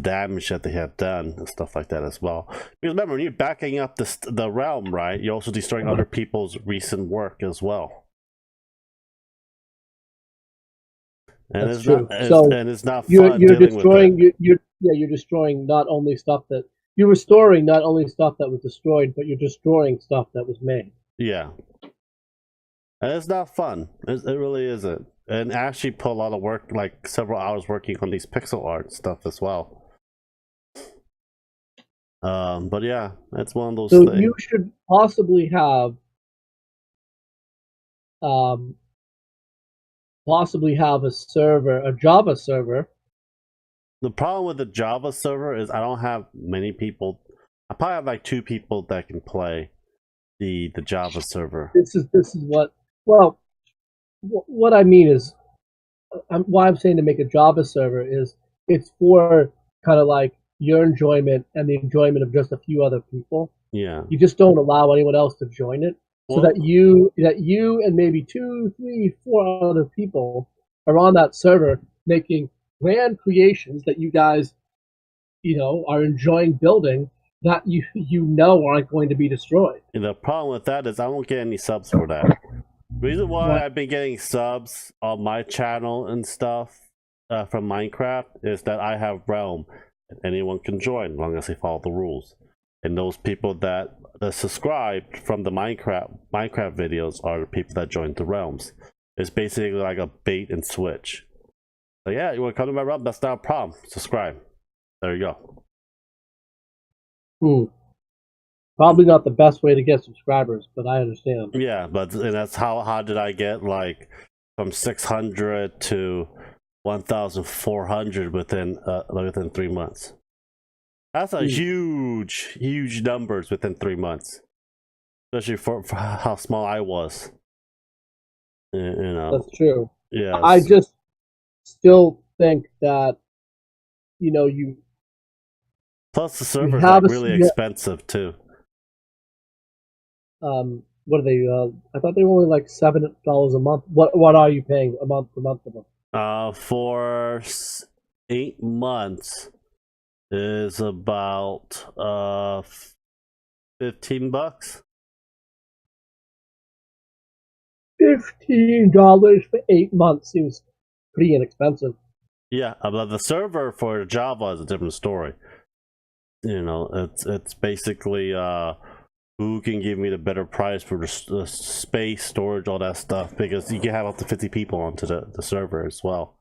damage that they have done and stuff like that as well. Because remember, when you're backing up the realm, right, you're also destroying other people's recent work as well. And That's true. It's not you're fun dealing destroying with it. you're destroying not only stuff that you're restoring not only stuff that was destroyed, but you're destroying stuff that was made. Yeah. And it's not fun. It really isn't. And actually put a lot of work, like several hours working on these pixel art stuff as well. But yeah, it's one of those So things. you should possibly have a server, a Java server. The problem with the Java server is I don't have many people. I probably have like 2 people that can play the Java server. This is what I mean is why I'm saying to make a Java server is it's for kind of like your enjoyment and the enjoyment of just a few other people. Yeah. You just don't allow anyone else to join it, so that you and maybe 2, 3, 4 other people are on that server making grand creations that you guys, are enjoying building that you aren't going to be destroyed. And the problem with that is I won't get any subs for that. Reason why I've been getting subs on my channel and stuff from Minecraft is that I have Realm and anyone can join as long as they follow the rules. And those people that subscribed from the Minecraft videos are the people that joined the Realms. It's basically like a bait and switch. So yeah, you want to come to my realm? That's not a problem. Subscribe. There you go. Probably not the best way to get subscribers, but I understand. Yeah, but and that's how did I get like from 600 to 1,400 within 3 months? That's a huge numbers within 3 months, especially for how small I was. That's true. Yeah, I just still think that you. Plus the server's like really expensive too. What are they? I thought they were only like $7 a month. What are you paying a month? For 8 months is about $15. $15 for 8 months seems pretty inexpensive. Yeah, but the server for Java is a different story. It's basically who can give me the better price for the space, storage, all that stuff, because you can have up to 50 people onto the server as well.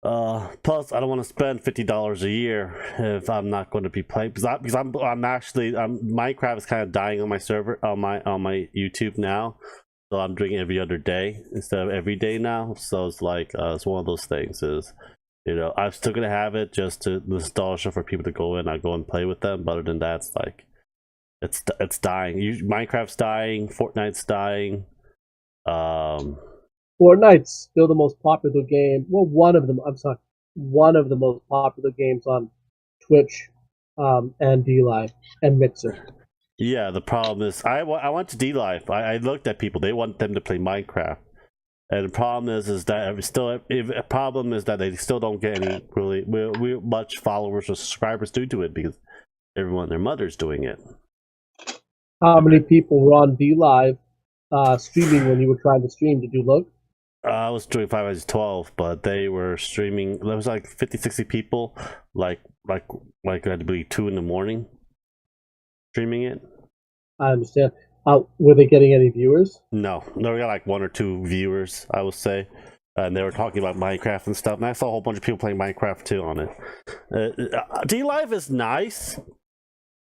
Plus I don't want to spend $50 a year if I'm not going to be playing, because I'm Minecraft is kind of dying on my server, on my YouTube now, so I'm doing it every other day instead of every day now. So it's like it's one of those things is, I'm still gonna have it just to nostalgia for people to go in. I go and play with them, but other than that, it's like it's dying. Minecraft's dying, Fortnite's dying. Fortnite's still the most popular game. Well, one of the most popular games on Twitch, and DLive and Mixer. Yeah, the problem is I went to DLive. I looked at people. They want them to play Minecraft. And the problem is that they still don't get any really much followers or subscribers due to it, because everyone and their mother's doing it. How many people were on DLive streaming when you were trying to stream? Did you look? I was doing 5x12, but they were streaming. There was like 50-60 people, like it had to be 2 in the morning, streaming it. I understand. Were they getting any viewers? No, they got like 1 or 2 viewers, I would say, and they were talking about Minecraft and stuff. And I saw a whole bunch of people playing Minecraft too on it. DLive is nice,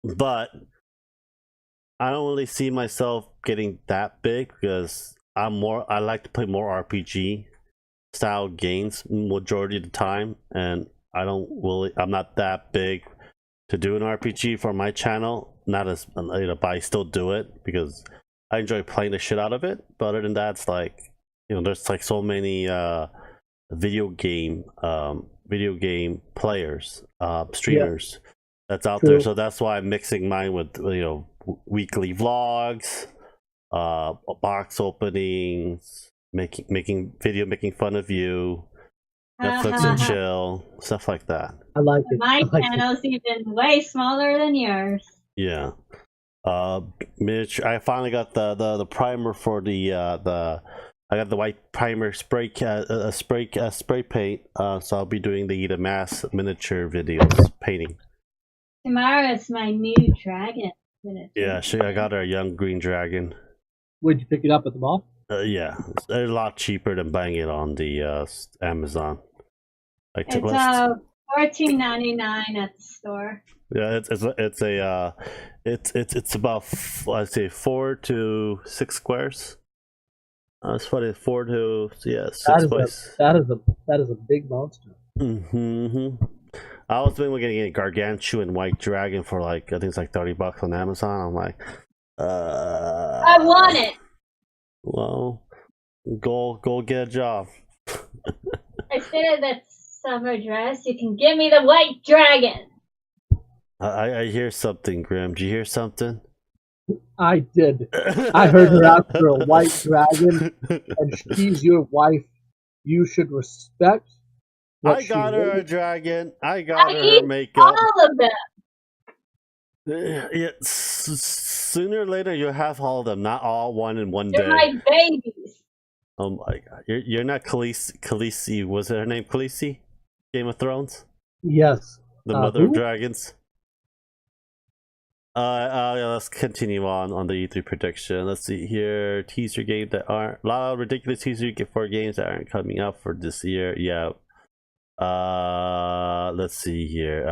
but I don't really see myself getting that big, because I like to play more RPG style games majority of the time, and I'm not that big to do an RPG for my channel. Not as, but I still do it because I enjoy playing the shit out of it. But other than that, it's like, there's like so many video game players, streamers that's out there. So that's why I'm mixing mine with weekly vlogs, box openings, making fun of you, Netflix and chill, stuff like that. I like it. My I like it. channel's even way smaller than yours. Yeah. Mitch, I finally got the primer for the I got the white primer spray spray paint. So I'll be doing the mass miniature videos painting. Tomorrow is my new dragon miniature. Yeah, I got our young green dragon. Would you pick it up at the mall? Yeah, it's a lot cheaper than buying it on the Amazon. Like It's $14.99 at the store. yeah, it's about I'd say 4 to 6 squares. It's funny, 4 to 6 squares. That is a big monster. Mm-hmm. I was thinking we're getting a gargantuan white dragon for like I think it's like $30 on Amazon. I'm like, I want it. Well, go get a job. Instead of that summer dress, you can give me the white dragon. I hear something, Grim. Did you hear something? I did. I heard her ask for a white dragon, and she's your wife. You should respect. I got her a dragon. I got her makeup. All of them. Yeah, sooner or later you'll have all of them, not all one in one They're day. my babies. Oh my god, you're not Khaleesi. Was her name Khaleesi? Game of Thrones. Yes. The mother of dragons. Yeah, let's continue on the E3 prediction. Let's see here. Teaser games that aren't a lot of ridiculous teaser for games that aren't coming out for this year. Yeah. Let's see here.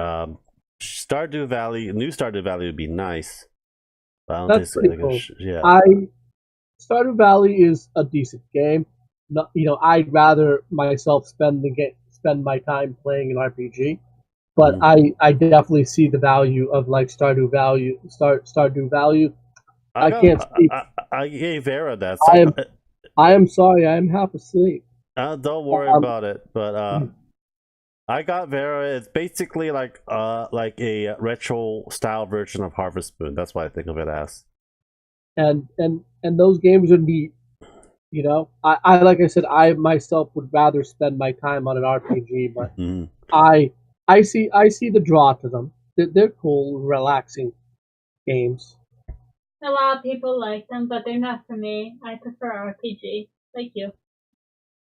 Stardew Valley, new Stardew Valley would be nice. But I don't That's think pretty cool. Yeah. Stardew Valley is a decent game. Not, I'd rather myself spend my time playing an RPG. But I definitely see the value of like Stardew Valley. I can't speak. I gave Vera that. I am sorry. I am half asleep. Don't worry about it. But I got Vera. It's basically like a retro style version of Harvest Moon. That's what I think of it as. And those games would be, I like I said, I myself would rather spend my time on an RPG, but I see the draw to them. They're cool, relaxing games. A lot of people like them, but they're not for me. I prefer RPG. Thank you.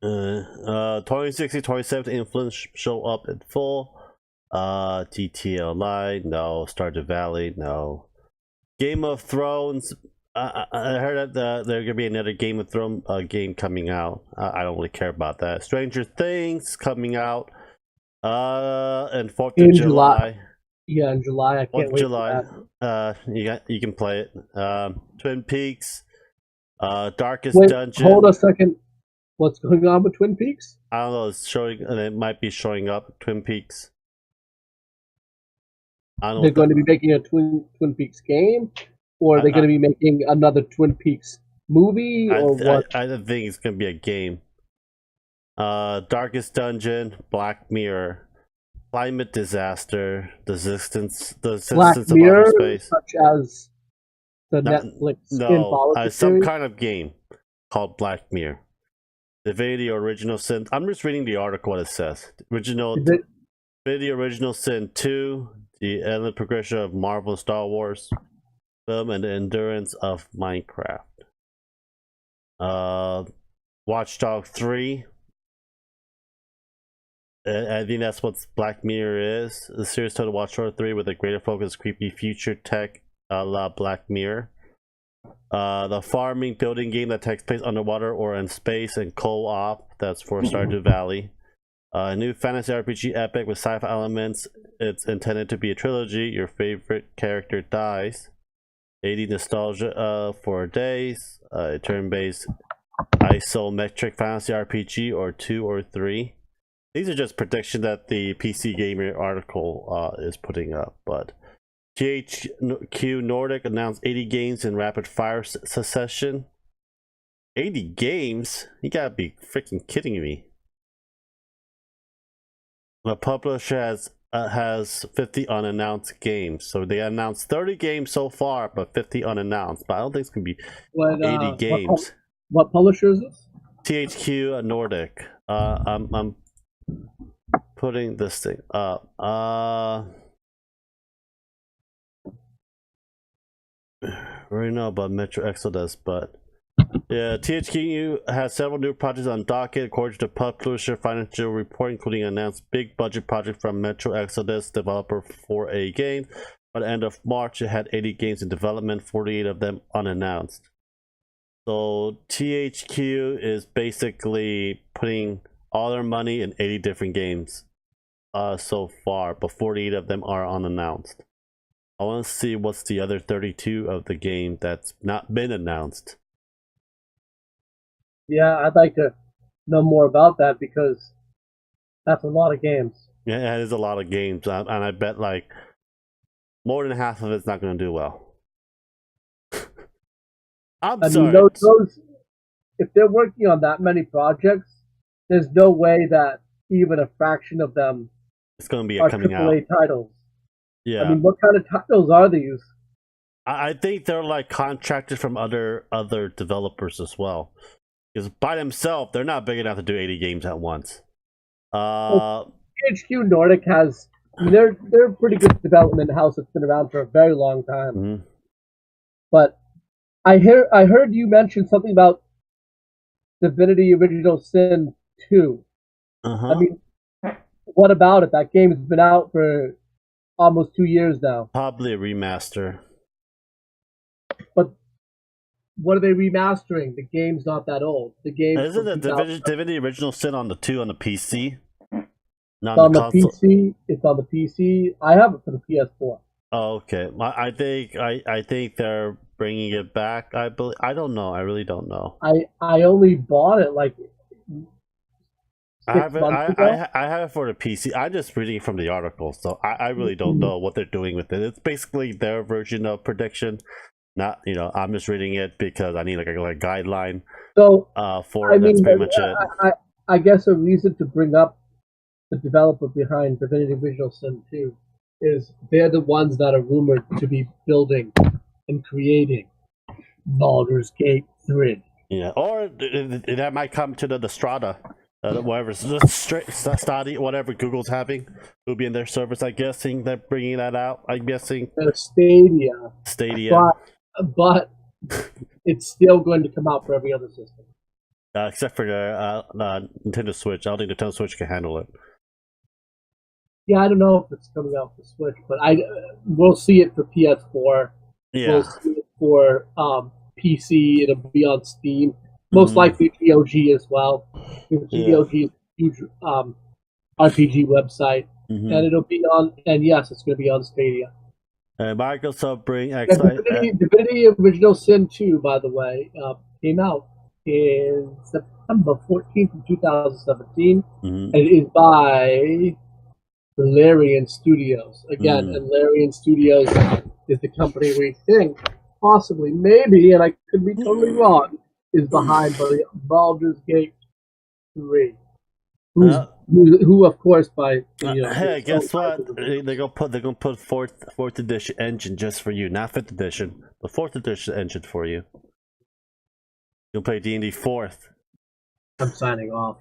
2060, 2070 influence show up in full. GTA Online, no. Stardew Valley, no. Game of Thrones. I heard that there's gonna be another Game of Thrones game coming out. I don't really care about that. Stranger Things coming out. And 4th of July. Yeah, in July. I can't wait July. for that. You can play it. Twin Peaks. Darkest Wait, Dungeon. Hold a second. What's going on with Twin Peaks? I don't know. It's showing, and it might be showing up. Twin Peaks. They're going to be making a Twin Peaks game, or are they going to be making another Twin Peaks movie, or what? I think it's going to be a game. Darkest Dungeon, Black Mirror, Climate Disaster, the existence Black of Mirror, outer space, such as the Netflix anthology some series? kind of game called Black Mirror. Divinity Original Sin. I'm just reading the article. What it says. Divinity Original Sin 2, the endless progression of Marvel and Star Wars film, and the endurance of Minecraft. Watch Dogs 3. I think that's what Black Mirror is. The series titled Watch Dogs 3 with a greater focus creepy future tech a la Black Mirror. The farming building game that takes place underwater or in space and co-op. That's for Stardew Valley. A new fantasy RPG epic with sci-fi elements. It's intended to be a trilogy. Your favorite character dies. 80 nostalgia for days. A turn-based isometric fantasy RPG or 2 or 3. These are just predictions that the PC Gamer article is putting up, but THQ Nordic announced 80 games in rapid fire succession. 80 games? You gotta be freaking kidding me. The publisher has has 50 unannounced games. So they announced 30 games so far, but 50 unannounced. But I don't think it's gonna be 80 games. What publisher is this? THQ Nordic. I'm putting this thing up. We already know about Metro Exodus, but yeah, THQ has several new projects on docket according to publisher financial report, including announced big budget project from Metro Exodus, developer for a game. By the end of March, it had 80 games in development, 48 of them unannounced. So THQ is basically putting all their money in 80 different games so far, but 48 of them are unannounced. I want to see what's the other 32 of the game that's not been announced. Yeah, I'd like to know more about that because that's a lot of games. Yeah, it is a lot of games, and I bet like more than half of it's not going to do well. I mean, those if they're working on that many projects, there's no way that even a fraction of them it's going to be are coming AAA out. titles. Yeah. I mean, what kind of titles are these? I think they're like contracted from other developers as well. Because by themselves, they're not big enough to do 80 games at once. THQ Nordic has, I mean, they're a pretty good development house that's been around for a very long time. Mm-hmm. But I heard you mention something about Divinity Original Sin 2. Uh-huh. I mean, what about it? That game has been out for almost 2 years now. Probably a remaster. But what are they remastering? The game's not that old. The game isn't the Divinity Original Sin on the PC? Not on the PC. It's on the PC. I have it for the PS4. Oh, okay. I think they're bringing it back. I don't know. I really don't know. I only bought it like 6 months ago. I have it for the PC. I'm just reading from the article, so I really don't know what they're doing with it. It's basically their version of prediction. Not, I'm just reading it because I need like a guideline. So for it. That's pretty much it. I guess a reason to bring up the developer behind Divinity Original Sin 2 is they're the ones that are rumored to be building and creating Baldurs Gate 3. Yeah, or that might come to the Strata, whatever, Stadia, whatever Google's having, will be in their service. I'm guessing they're bringing that out. I'm guessing Stadia. But it's still going to come out for every other system. Except for the Nintendo Switch. I don't think Nintendo Switch can handle it. Yeah, I don't know if it's coming out for Switch, but we'll see it for PS4. Yeah. We'll see it for PC. It'll be on Steam. Most likely GOG as well. GOG is a huge RPG website. And it'll be on, and yes, it's going to be on Stadia. Microsoft bring Exile. Divinity Original Sin 2, by the way, came out in September 14th of 2017, and it is by Larian Studios. Again, and Larian Studios is the company we think, possibly, maybe, and I could be totally wrong, is behind Baldurs Gate 3. Who of course by hey, guess what? They're gonna put fourth edition engine just for you, not 5th edition, but 4th edition engine for you. You'll play D&D 4th. I'm signing off.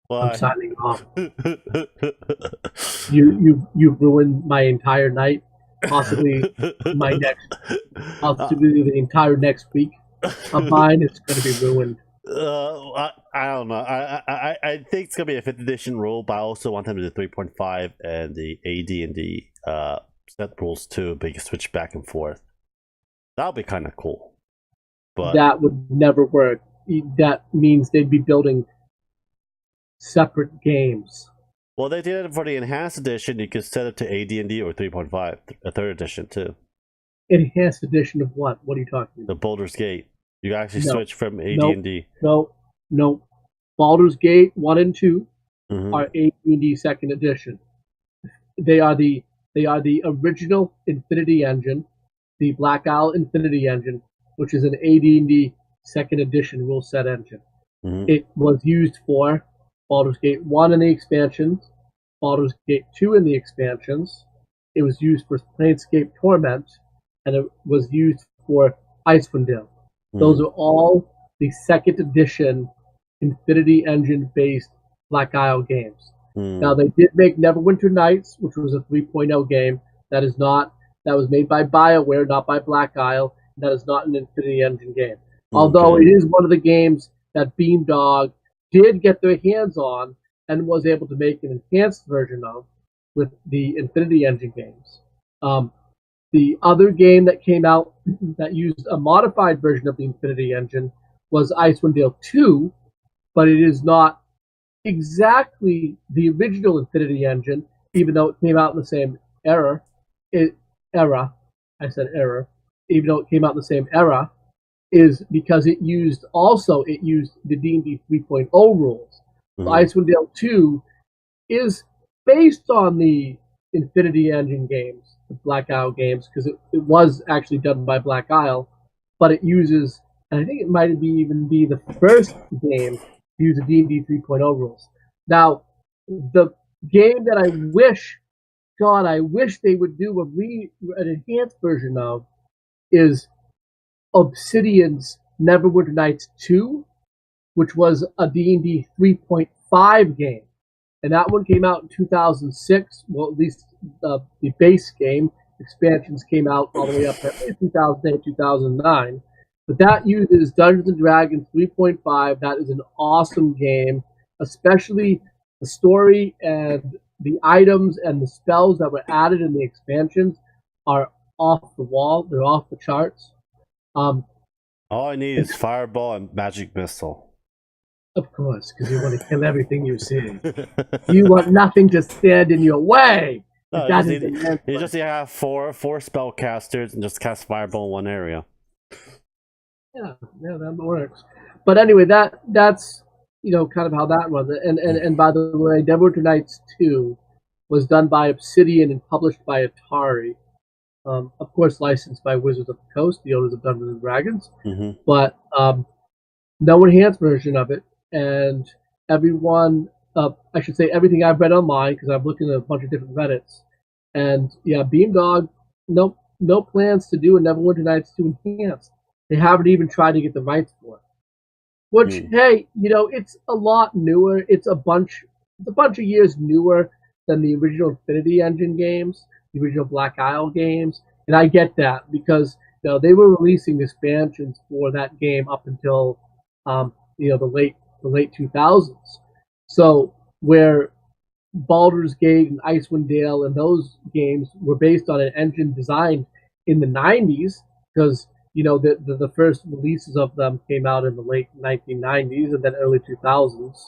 Why? I'm signing off. You ruined my entire night, possibly the entire next week of mine. It's going to be ruined. I don't know. I think it's gonna be a 5th edition rule, but I also want them to do 3.5 and the AD&D set rules too, but you can switch back and forth. That'll be kind of cool. But that would never work. That means they'd be building separate games. Well, they did it for the enhanced edition. You could set it to AD&D or 3.5, a 3rd edition too. Enhanced edition of what? What are you talking about? The Baldur's Gate. You actually switch from AD&D. No. Baldur's Gate 1 and 2 are AD&D 2nd edition. They are the original Infinity engine, the Black Isle Infinity engine, which is an AD&D 2nd edition rule set engine. It was used for Baldur's Gate 1 and the expansions, Baldur's Gate 2 in the expansions. It was used for Planescape Torment, and it was used for Icewind Dale. Those are all the second edition Infinity Engine-based Black Isle games. Now, they did make Neverwinter Nights, which was a 3.0 game. That was made by BioWare, not by Black Isle. That is not an Infinity Engine game. Although it is one of the games that Beamdog did get their hands on and was able to make an enhanced version of with the Infinity Engine games. The other game that came out that used a modified version of the Infinity Engine was Icewind Dale 2, but it is not exactly the original Infinity Engine, even though it came out in the same era. Even though it came out in the same era, is because it used the D&D 3.0 rules. So Icewind Dale 2 is based on the Infinity Engine games, the Black Isle games, because it was actually done by Black Isle, but it uses, and I think it might even be the first game to use the D&D 3.0 rules. Now, the game that I wish they would do an enhanced version of is Obsidian's Neverwinter Nights 2, which was a D&D 3.5 game. And that one came out in 2006. Well, at least the base game. Expansions came out all the way up to 2008, 2009. But that uses Dungeons & Dragons 3.5. That is an awesome game, especially the story and the items and the spells that were added in the expansions are off the wall. They're off the charts. All I need is Fireball and Magic Missile. Of course, because you want to kill everything you see. You want nothing to stand in your way. No, you just have four spellcasters and just cast Fireball in one area. Yeah, that works. But anyway, that's kind of how that runs. And by the way, Neverwinter Nights 2 was done by Obsidian and published by Atari. Of course, licensed by Wizards of the Coast, the owners of Dungeons & Dragons. But no enhanced version of it. And everything I've read online, because I'm looking at a bunch of different Reddits. And yeah, Beamdog, no plans to do a Neverwinter Nights 2 enhanced. They haven't even tried to get the rights for it. Which, hey, it's a lot newer. It's a bunch of years newer than the original Infinity Engine games, the original Black Isle games, and I get that because they were releasing expansions for that game up until the late 2000s. So where Baldur's Gate and Icewind Dale and those games were based on an engine designed in the 90s, because the first releases of them came out in the late 1990s and then early 2000s.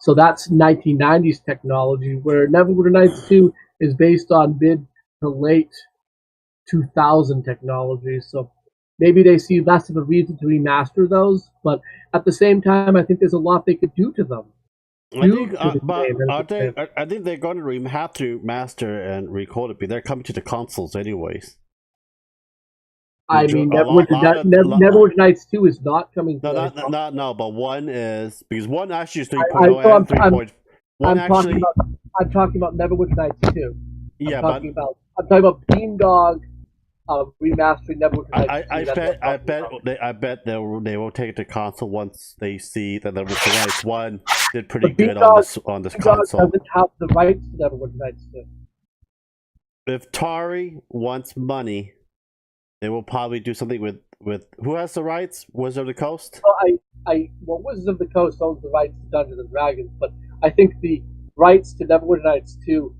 So that's 1990s technology, where Neverwinter Nights 2 is based on mid to late 2000 technology. So maybe they see less of a reason to remaster those, but at the same time, I think there's a lot they could do to them. I think they're going to have to master and record it, but they're coming to the consoles anyways. I mean, Neverwinter Nights 2 is not coming. No, but one is, because one actually is 3.0 and 3.0. I'm talking about Neverwinter Nights 2. Yeah, I'm talking about Beamdog remastering Neverwinter Nights 2. I bet they will take it to console once they see that Neverwinter Nights 1 did pretty good on this console. Doesn't have the rights to Neverwinter Nights 2. If Atari wants money, they will probably do something with who has the rights? Wizards of the Coast? Well, Wizards of the Coast owns the rights to Dungeons and Dragons, but I think the rights to Neverwinter Nights 2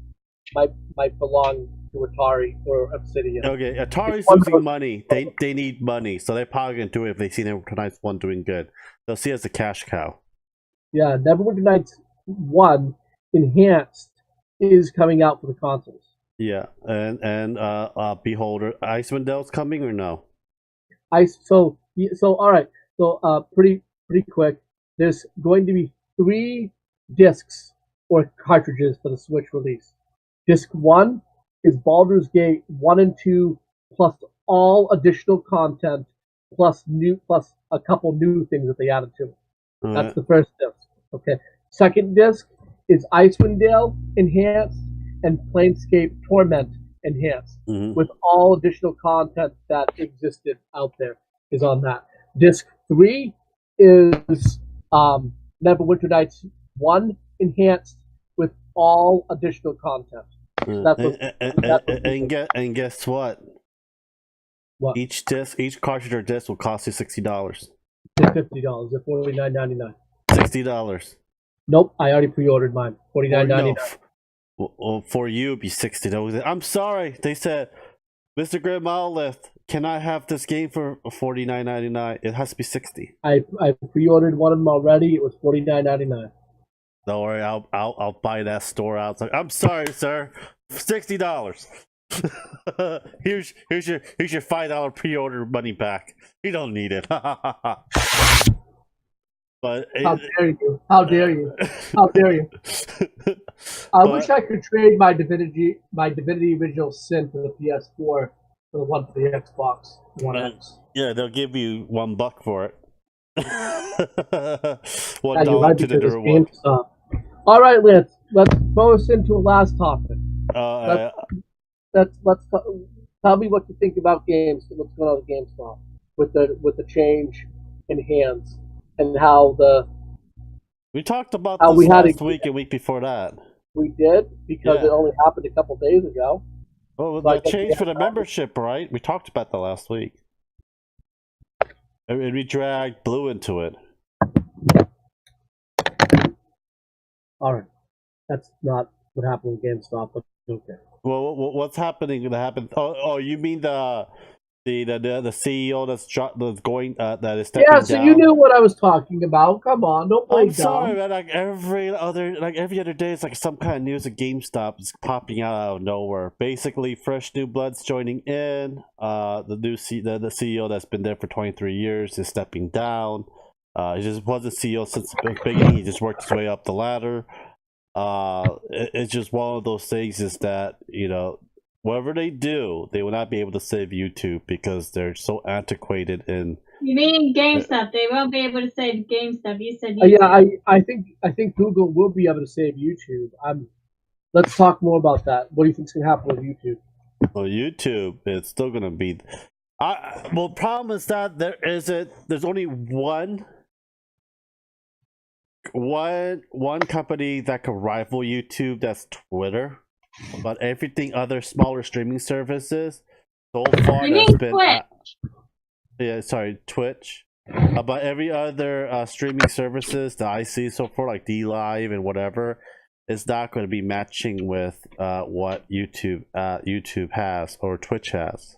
might belong to Atari or Obsidian. Okay, Atari's losing money. They need money, so they're probably gonna do it if they see Neverwinter Nights 1 doing good. They'll see it as a cash cow. Yeah, Neverwinter Nights 1 Enhanced is coming out for the consoles. Yeah, and Beholder, Icewind Dale's coming or no? So all right. So pretty quick. There's going to be 3 discs or cartridges for the Switch release. Disc 1 is Baldur's Gate 1 and 2 plus all additional content plus a couple new things that they added to it. That's the first disc. Okay. Second disc is Icewind Dale enhanced and Planescape Torment enhanced, with all additional content that existed out there is on that. Disc 3 is Neverwinter Nights 1 enhanced with all additional content. And guess what? What? Each cartridge or disc will cost you $60. $50. At $49.99. $60. Nope, I already pre-ordered mine. $49.99. Well, for you, it'd be $60. I'm sorry. They said, Mr. Grim Monolith, can I have this game for $49.99? It has to be $60. I pre-ordered one of them already. It was $49.99. Don't worry, I'll buy that store out. Like, I'm sorry, sir. $60. here's your $5 pre-order money back. You don't need it. But how dare you? How dare you? How dare you? I wish I could trade my Divinity Original Sin for the PS4 for the one for the Xbox One X. Yeah, they'll give you $1 for it. $1 right, to the GameStop. All right, let's throw us into a last topic. Let's tell me what you think about games. What's going on with GameStop with the change in hands. And how we talked about this last week and week before that. We did, because it only happened a couple days ago. Well, the change for the membership, right? We talked about that last week. And we dragged Blue into it. Alright. That's not what happened with GameStop, but okay. Well, what's happening? Oh, you mean the CEO that's going that is stepping down? Yeah, so you knew what I was talking about. Come on, don't play dumb. I'm sorry, man. Like every other day, it's like some kind of news at GameStop is popping out of nowhere. Basically, fresh new blood's joining in. The CEO that's been there for 23 years is stepping down. He just wasn't CEO since the beginning. He just worked his way up the ladder. It's just one of those things. Is that whatever they do, they will not be able to save YouTube because they're so antiquated in. You mean GameStop? They won't be able to save GameStop. You said YouTube. Yeah, I think Google will be able to save YouTube. Let's talk more about that. What do you think's gonna happen with YouTube? Well, YouTube, it's still gonna be. Well, problem is that there's only one company that can rival YouTube. That's Twitter. But everything other smaller streaming services so far that's been Twitch. But every other streaming services that I see so far, like DLive and whatever, is not going to be matching with what YouTube has or Twitch has.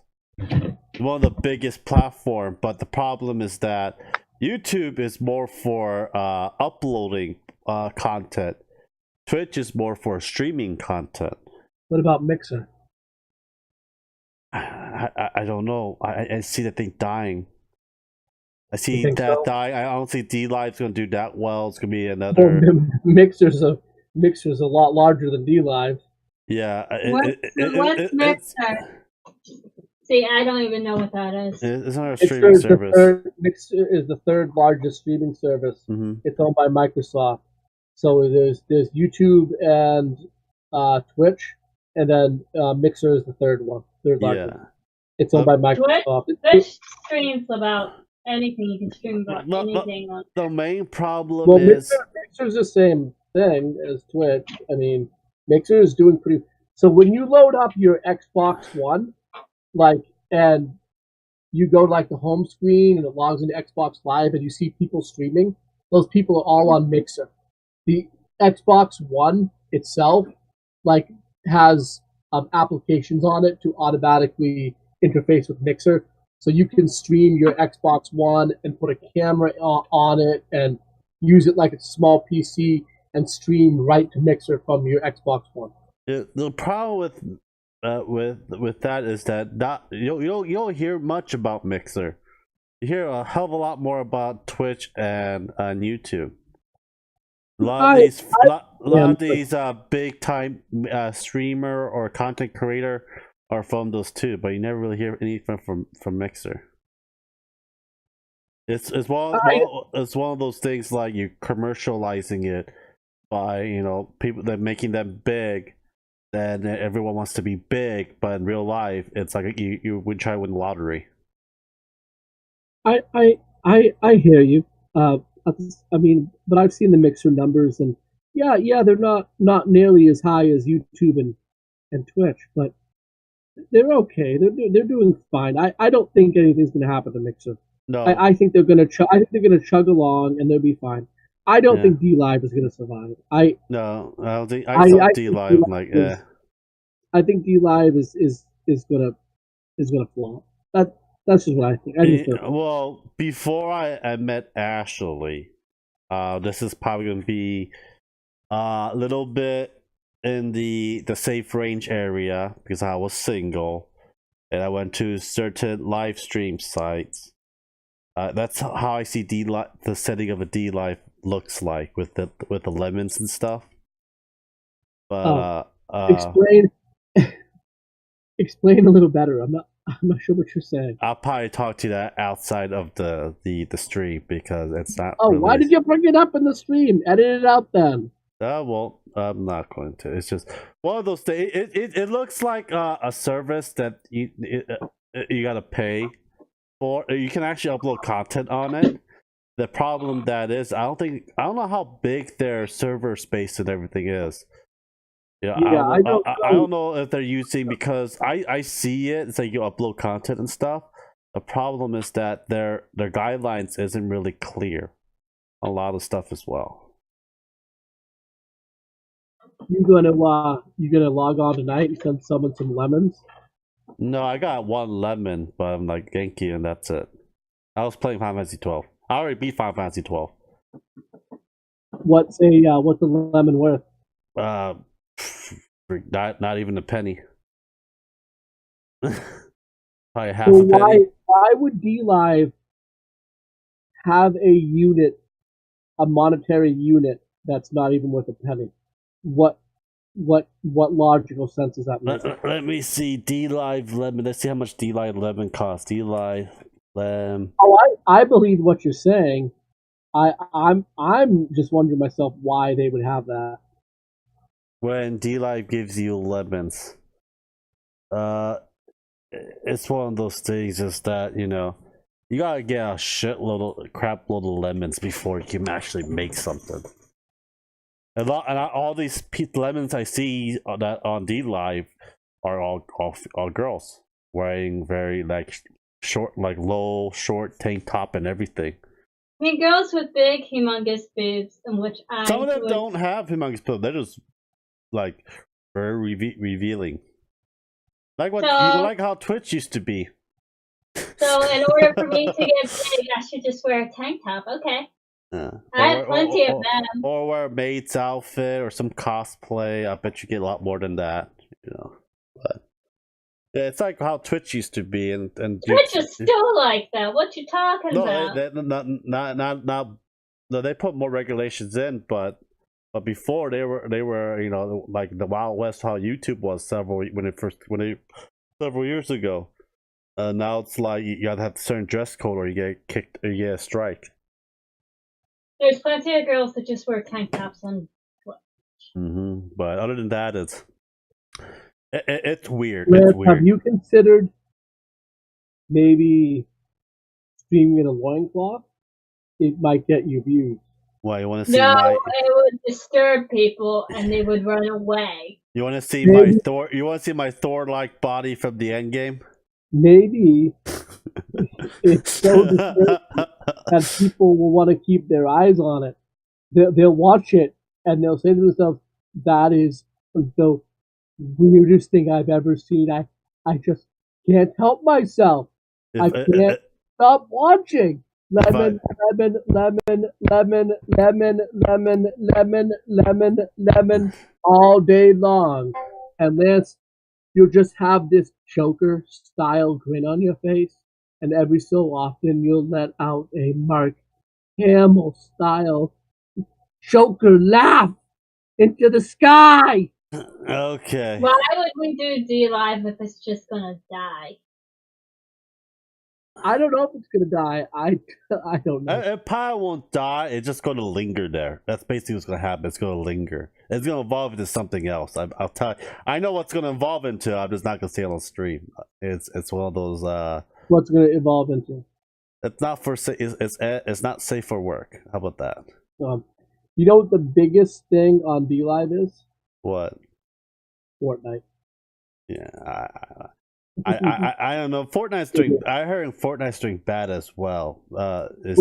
One of the biggest platform, but the problem is that YouTube is more for uploading content. Twitch is more for streaming content. What about Mixer? I don't know. I see that thing dying. I see that dying. I don't think DLive's going to do that well. It's going to be another. Mixer's a lot larger than DLive. Yeah. What's Mixer? See, I don't even know what that is. It's not a streaming service. Mixer is the third largest streaming service. Mm-hmm. It's owned by Microsoft. So there's YouTube and Twitch. And then Mixer is the third largest. Yeah. It's owned by Microsoft. Twitch streams about anything. You can stream about anything. The main problem is... Mixer's the same thing as Twitch. I mean, Mixer is doing pretty... So when you load up your Xbox One, and you go to, the home screen and it logs into Xbox Live and you see people streaming, those people are all on Mixer. The Xbox One itself, has applications on it to automatically interface with Mixer, so you can stream your Xbox One and put a camera on it and use it like a small PC and stream right to Mixer from your Xbox One. The problem with that is that you don't hear much about Mixer. You hear a hell of a lot more about Twitch and YouTube. A lot of these big time streamer or content creator are from those two, but you never really hear anything from Mixer. It's one of those things like you commercializing it by people that making them big. Then everyone wants to be big, but in real life, it's like you would try to win the lottery. I hear you. I mean, but I've seen the mixer numbers, and yeah, they're not nearly as high as YouTube and Twitch, but they're okay. They're doing fine. I don't think anything's going to happen to Mixer. No, I think they're going to I think they're going to chug along and they'll be fine. I don't yeah, think D Live is going to survive. no, I don't think I saw I D think Live like I think D Live is gonna flop. That's just what I think. I just don't. Well, before I met Ashley, this is probably gonna be a little bit in the safe range area because I was single and I went to certain live stream sites. That's how I see the setting of a D Live looks like with the lemons and stuff. But explain explain a little better. I'm not sure what you're saying. I'll probably talk to that outside of the stream because it's not. Oh, really... why did you bring it up in the stream? Edit it out then. Well, I'm not going to. It's just one of those things. It looks like a service that you gotta pay for. You can actually upload content on it. The problem that is, I don't know how big their server space and everything is. Yeah, I don't know if they're using because I see it. It's like you upload content and stuff. The problem is that their guidelines isn't really clear. A lot of stuff as well. You gonna log on tonight and send someone some lemons? No, I got one lemon, but I'm like Genki and that's it. I was playing Final Fantasy 12. I already beat Final Fantasy 12. What's the lemon worth? Not even a penny. Probably half So a penny. why would D Live have a monetary unit that's not even worth a penny? What logical sense does that make? Let me see D Live lemon. Let's see how much D Live lemon costs. D Live lemon. Oh, I believe what you're saying. I'm just wondering myself why they would have that. When D Live gives you lemons, it's one of those things. Is that you gotta get a crap load of lemons before you can actually make something. And all these lemons I see on D Live are all girls wearing very short, low short tank top and everything. I mean, girls with big, humongous boobs, in which Some of them don't have humongous boobs. They're just very revealing. Like how Twitch used to be. So in order for me to get big, I should just wear a tank top. Okay. I have plenty of them. Or wear a maid's outfit or some cosplay. I bet you get a lot more than that. But yeah, it's like how Twitch used to be, and Twitch is still like that. What you talking about? No, they put more regulations in, but before they were like the Wild West, how YouTube was several years ago. Now it's like you gotta have a certain dress code or you get kicked or you get a strike. There's plenty of girls that just wear tank tops on Twitch. But other than that, it's weird. Liv, it's weird. Have you considered maybe streaming in a loincloth? It might get you views. Why you want to see? No, it would disturb people and they would run away. You want to see my Thor? You want to see my Thor-like body from the end game? Maybe it's so disturbing that people will want to keep their eyes on it. They'll watch it and they'll say to themselves, "That is the weirdest thing I've ever seen. I just can't help myself. I can't stop watching." Lemon, all day long. And Lance, you'll just have this Joker style grin on your face, and every so often you'll let out a Mark Hamill style Joker laugh into the sky. Okay. Why would we do D Live if it's just gonna die? I don't know if it's gonna die. I don't know. It probably won't die. It's just going to linger there. That's basically what's going to happen. It's going to linger. It's going to evolve into something else. I'll tell you. I know what's going to evolve into. I'm just not going to say it on stream. It's one of those. What's gonna evolve into? It's not for. It's not safe for work. How about that? You know what the biggest thing on DLive is? What? Fortnite. Yeah, I don't know. Fortnite's doing. I heard Fortnite's doing bad as well. It's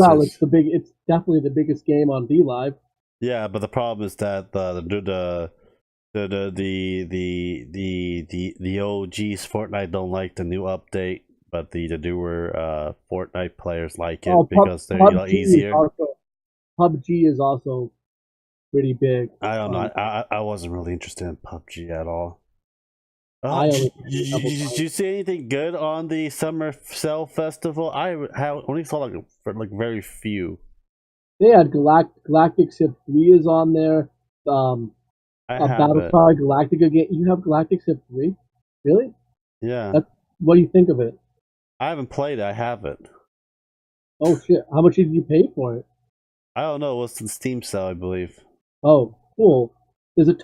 definitely the biggest game on DLive. Yeah, but the problem is that the OGs Fortnite don't like the new update, but the newer Fortnite players like it because they're easier. PUBG is also pretty big. I don't know. I wasn't really interested in PUBG at all. Did you see anything good on the Summer Cell Festival? I only saw like very few. They had Galactic Civ 3 is on there. Battlestar Galactica game. You have Galactic Civ 3? Really? Yeah. What do you think of it? I haven't played it. I haven't. Oh shit! How much did you pay for it? I don't know. It was in Steam sale, I believe. Oh, cool. There's a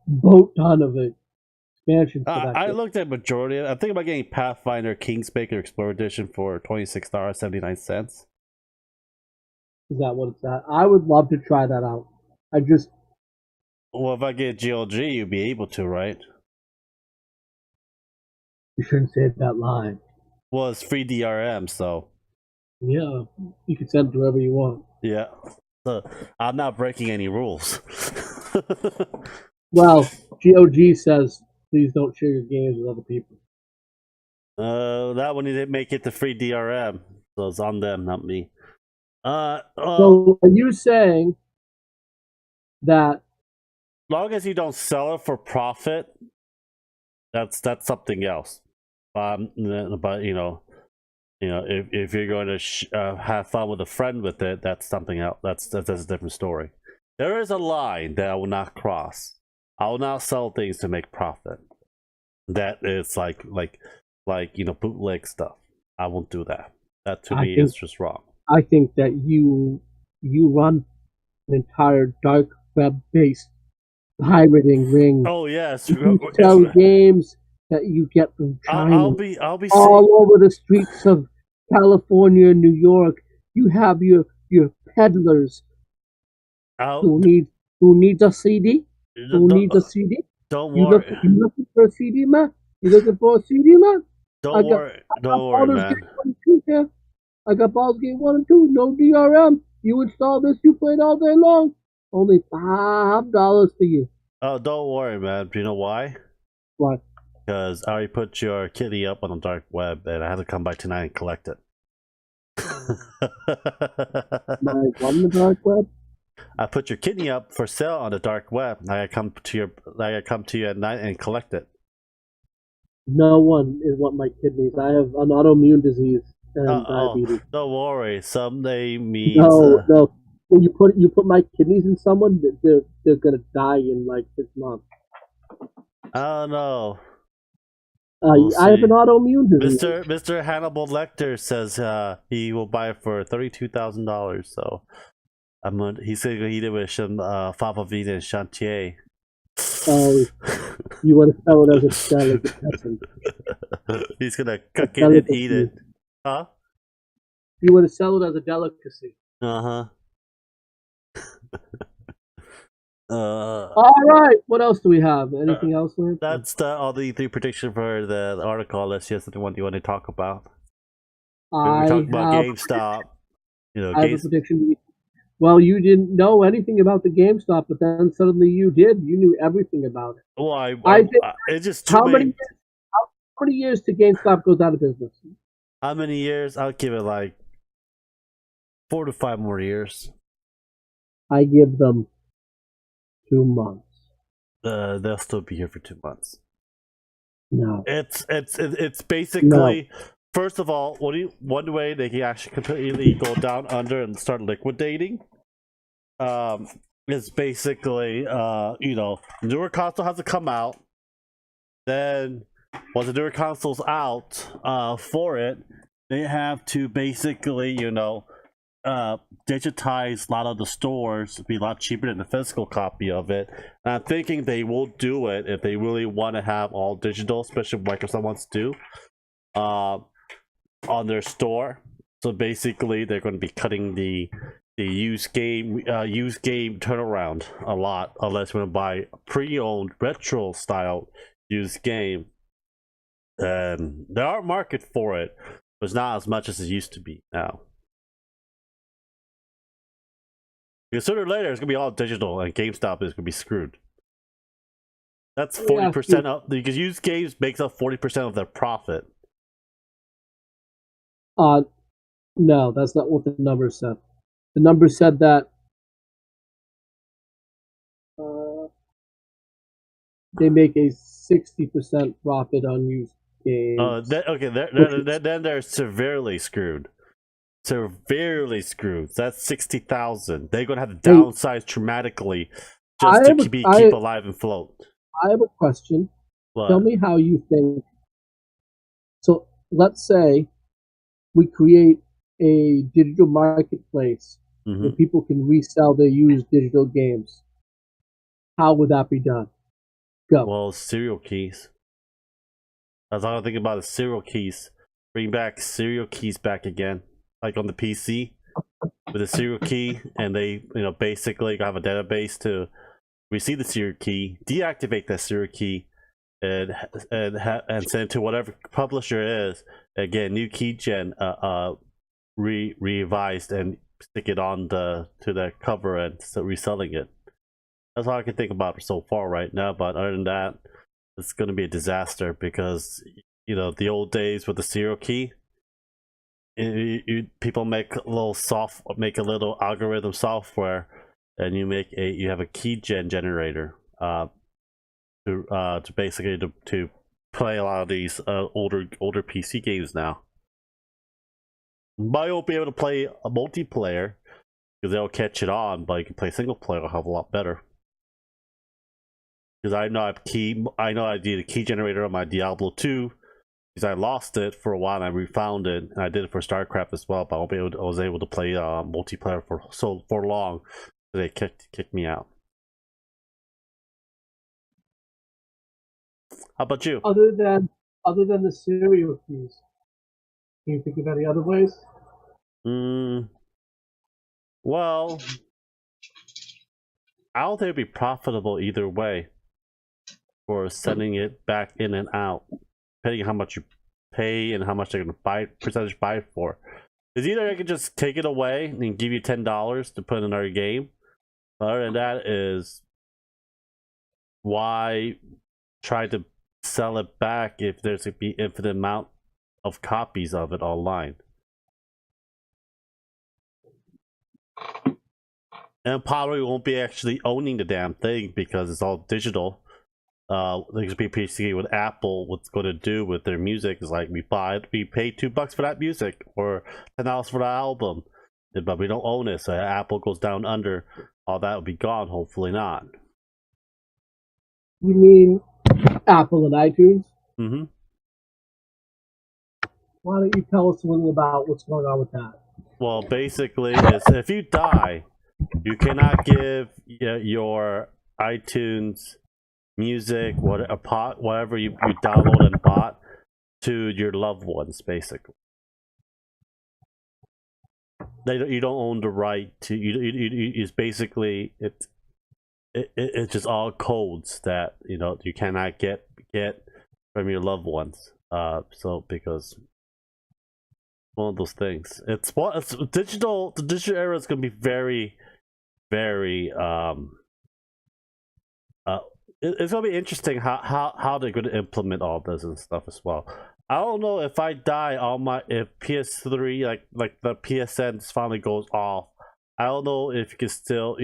boat ton of expansions for that. I looked at majority of it. I'm thinking about getting Pathfinder Kingsmaker Explorer Edition for $26.79. Is that what it's at? I would love to try that out. Well, if I get GLG, you'll be able to, right? You shouldn't say that line. Well, it's free DRM, so. Yeah, you can send it to whoever you want. Yeah. So, I'm not breaking any rules. Well, GOG says, please don't share your games with other people. That one didn't make it to free DRM, so it's on them, not me. So are you saying that long as you don't sell it for profit, that's something else. But if you're going to have fun with a friend with it, that's something else. That's a different story. There is a line that I will not cross. I will not sell things to make profit. That is like bootleg stuff. I won't do that. That to me is just wrong. I think that you run an entire dark web based pirating ring. Oh yes, you sell games that you get from China. I'll be all over the streets of California and New York. You have your peddlers who needs a CD. Who needs a CD? Don't worry. You looking for a CD, man? You looking for a CD, man? Don't worry, man. I got Baldurs Gate 1 and 2, no DRM. You install this, you play it all day long. Only $5 for you. Oh, don't worry, man. Do you know why? Why? Because I already put your kitty up on the dark web, and I have to come by tonight and collect it. On the dark web? I put your kidney up for sale on the dark web. I come to you at night and collect it. No one is want my kidneys. I have an autoimmune disease and diabetes. Don't worry. Someday means no. When you put my kidneys in someone, they're gonna die in like 6 months. I don't know. I have an autoimmune disease. Mr. Hannibal Lecter says he will buy it for $32,000. So he's gonna eat it with some Fava Vida and Chantier. Oh, you want to sell it as a delicacy? He's gonna cook it and eat it, huh? You want to sell it as a delicacy? Uh-huh. All right. What else do we have? Anything else, Lance? That's all the 3 predictions for the article. Unless you have something you want to talk about. We're talking about GameStop. I have a prediction. Well, you didn't know anything about the GameStop, but then suddenly you did. You knew everything about it. Well, it's just how many years till GameStop goes out of business? How many years? I'll give it like 4 to 5 more years. I give them 2 months. They'll still be here for 2 months. No. It's basically first of all, one way they can actually completely go down under and start liquidating is basically newer console has to come out. Then once the newer console's out for it, they have to basically, digitize a lot of the stores to be a lot cheaper than the physical copy of it. And I'm thinking they will do it if they really want to have all digital, especially what Microsoft wants to do on their store. So basically, they're going to be cutting the used game turnaround a lot, unless you want to buy a pre-owned retro style used game. And there are market for it, but it's not as much as it used to be now. Because sooner or later, it's gonna be all digital, and GameStop is gonna be screwed. That's 40% of, because used games makes up 40% of their profit. No, that's not what the number said. The number said that they make a 60% profit on used games. Then they're severely screwed. Severely screwed. That's 60,000. They're gonna have to downsize dramatically just to keep alive and float. I have a question. What? Tell me how you think. So let's say we create a digital marketplace where people can resell their used digital games. How would that be done? Go. Well, serial keys. That's all I think about is serial keys. Bring back serial keys back again. Like on the PC with a serial key, and they basically have a database to receive the serial key, deactivate that serial key, and send it to whatever publisher is, and get a new key gen revised and stick it on to the cover and start reselling it. That's all I can think about so far right now. But other than that, it's going to be a disaster because the old days with the serial key. People make a little algorithm software, and you have a key generator to basically to play a lot of these older PC games now. But you won't be able to play a multiplayer because they'll catch it on, but you can play single player a hell of a lot better. Because I know I did a key generator on my Diablo 2. Because I lost it for a while and I refound it, and I did it for StarCraft as well, but I was able to play multiplayer for long, so they kicked me out. How about you? Other than the serial keys, can you think of any other ways? Well, I don't think it'd be profitable either way for sending it back in and out. Depending on how much you pay and how much they're going to percentage buy it for. Is either I could just take it away and give you $10 to put in another game. Other than that is why try to sell it back if there's going to be infinite amount of copies of it online. And probably won't be actually owning the damn thing because it's all digital. Like basically what Apple what's going to do with their music is like we pay $2 for that music or $10 for that album, but we don't own it. So Apple goes down under, all that will be gone. Hopefully not. You mean Apple and iTunes? Mm-hmm. Why don't you tell us a little about what's going on with that? Well, basically, if you die, you cannot give your iTunes music, whatever you download and bought to your loved ones. Basically, you don't own the right to. It's basically it's just all codes that you cannot get from your loved ones. So because one of those things, it's digital. The digital era is going to be very, very it's gonna be interesting how they're gonna implement all this and stuff as well. I don't know if I die if PS3 like the PSN finally goes off. I don't know if you can still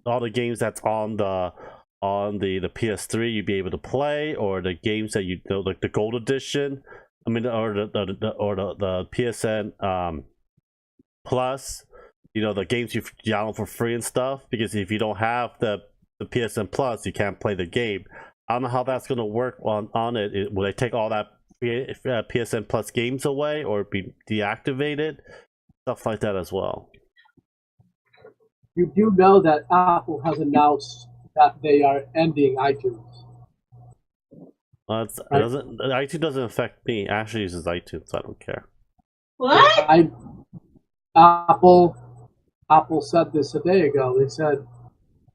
all the games that's on the PS3 you'd be able to play, or the games that like the gold edition. I mean, or the PSN Plus. The games you download for free and stuff. Because if you don't have the PSN Plus, you can't play the game. I don't know how that's going to work on it. Will they take all that PSN Plus games away or be deactivated, stuff like that as well. You do know that Apple has announced that they are ending iTunes. Well, Right. iTunes doesn't affect me. Ashley uses iTunes, so I don't care. What? Apple said this a day ago. They said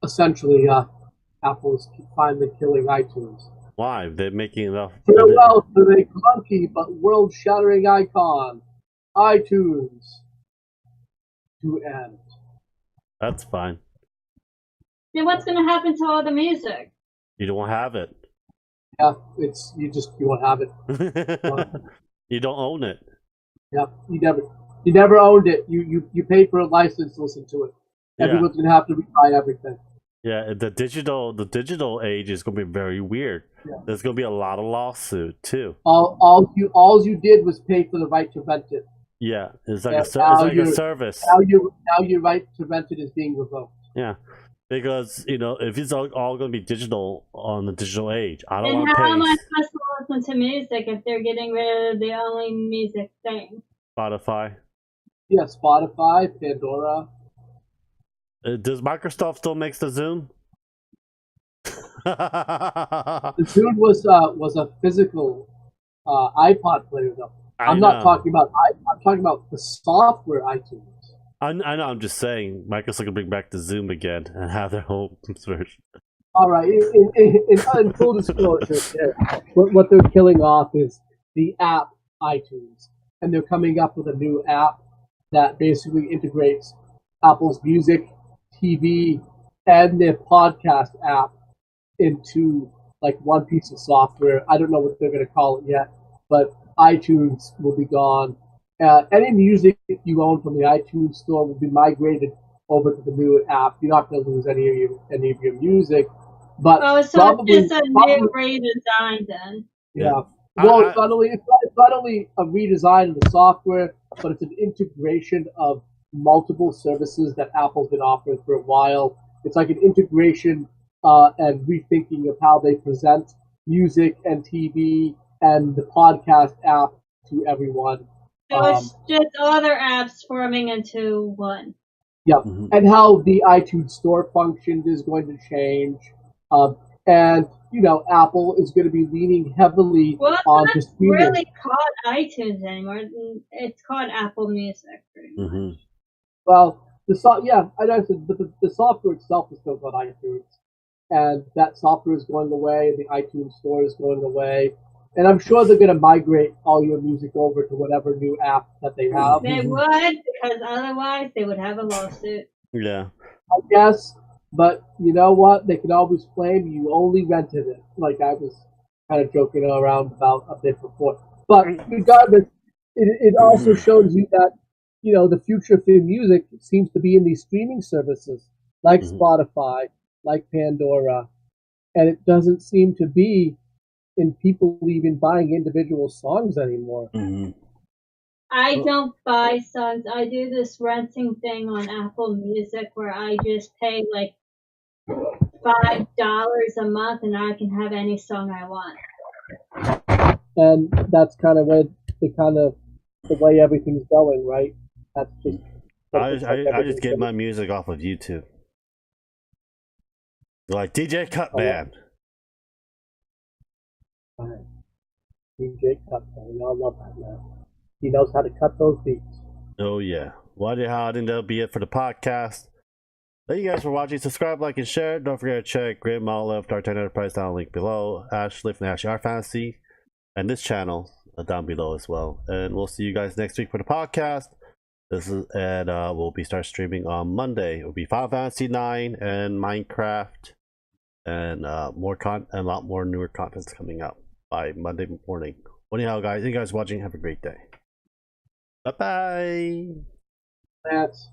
essentially Apple is finally killing iTunes. Why? They're making enough. Farewell to the clunky but world-shattering icon, iTunes, to end. That's fine. Then what's gonna happen to all the music? You don't have it. Yeah, you won't have it. You don't own it. Yeah, you never owned it. You paid for a license to listen to it. Yeah. Everyone's gonna have to rebuy everything. Yeah, the digital age is gonna be very weird. Yeah. There's gonna be a lot of lawsuit too. All you did was pay for the right to rent it. Yeah, it's like Yeah, a service. Now your right to rent it is being revoked. Yeah, because if it's all going to be digital on the digital age, I don't And want to how pay am I supposed to listen to music if they're getting rid of the only music thing? Spotify. Yeah, Spotify, Pandora. Does Microsoft still makes the Zoom? The Zune was a physical iPod player though. I'm not talking about I'm talking about the software iTunes. I know. I'm just saying, Microsoft can bring back the Zoom again and have their whole version. All right. In full disclosure, what they're killing off is the app iTunes, and they're coming up with a new app that basically integrates Apple's music, TV, and their podcast app into like one piece of software. I don't know what they're going to call it yet, but iTunes will be gone. Any music you own from the iTunes store will be migrated over to the new app. You're not going to lose any of your music, but so it's just a new redesign then. Yeah. Well, it's not only a redesign of the software, but it's an integration of multiple services that Apple's been offering for a while. It's like an integration and rethinking of how they present music and TV and the podcast app to everyone. So it's just other apps forming into one. Yep. Mm-hmm. And how the iTunes store function is going to change. And, Apple is going to be leaning heavily on just really called iTunes anymore. It's called Apple Music, pretty much. Mm-hmm. Well, I know, but the software itself is still called iTunes. And that software is going away, the iTunes store is going away. And I'm sure they're going to migrate all your music over to whatever new app that they have. They would, because otherwise they would have a lawsuit. Yeah. I guess, but you know what? They can always claim you only rented it. Like I was kind of joking around about a bit before. But regardless, it also shows you that, the future for music seems to be in these streaming services like Spotify, like Pandora. And it doesn't seem to be in people even buying individual songs anymore. Mm-hmm. I don't buy songs. I do this renting thing on Apple Music where I just pay like $5 a month and I can have any song I want. And that's kind of the way everything's going, right? That's just. I just get my music off of YouTube. Like DJ Cutman. DJ Cutman, I love that man. He knows how to cut those beats. Oh yeah. Well, I think that'll be it for the podcast. Thank you guys for watching. Subscribe, like, and share. Don't forget to check Grim Olive, Dark Tide Enterprise down link below. Ashley from Ashley Art Fantasy, and this channel down below as well. And we'll see you guys next week for the podcast. We'll be start streaming on Monday. It'll be Final Fantasy 9 and Minecraft, and a lot more newer contents coming up by Monday morning. Anyhow, guys, thank you guys for watching. Have a great day. Bye bye. That's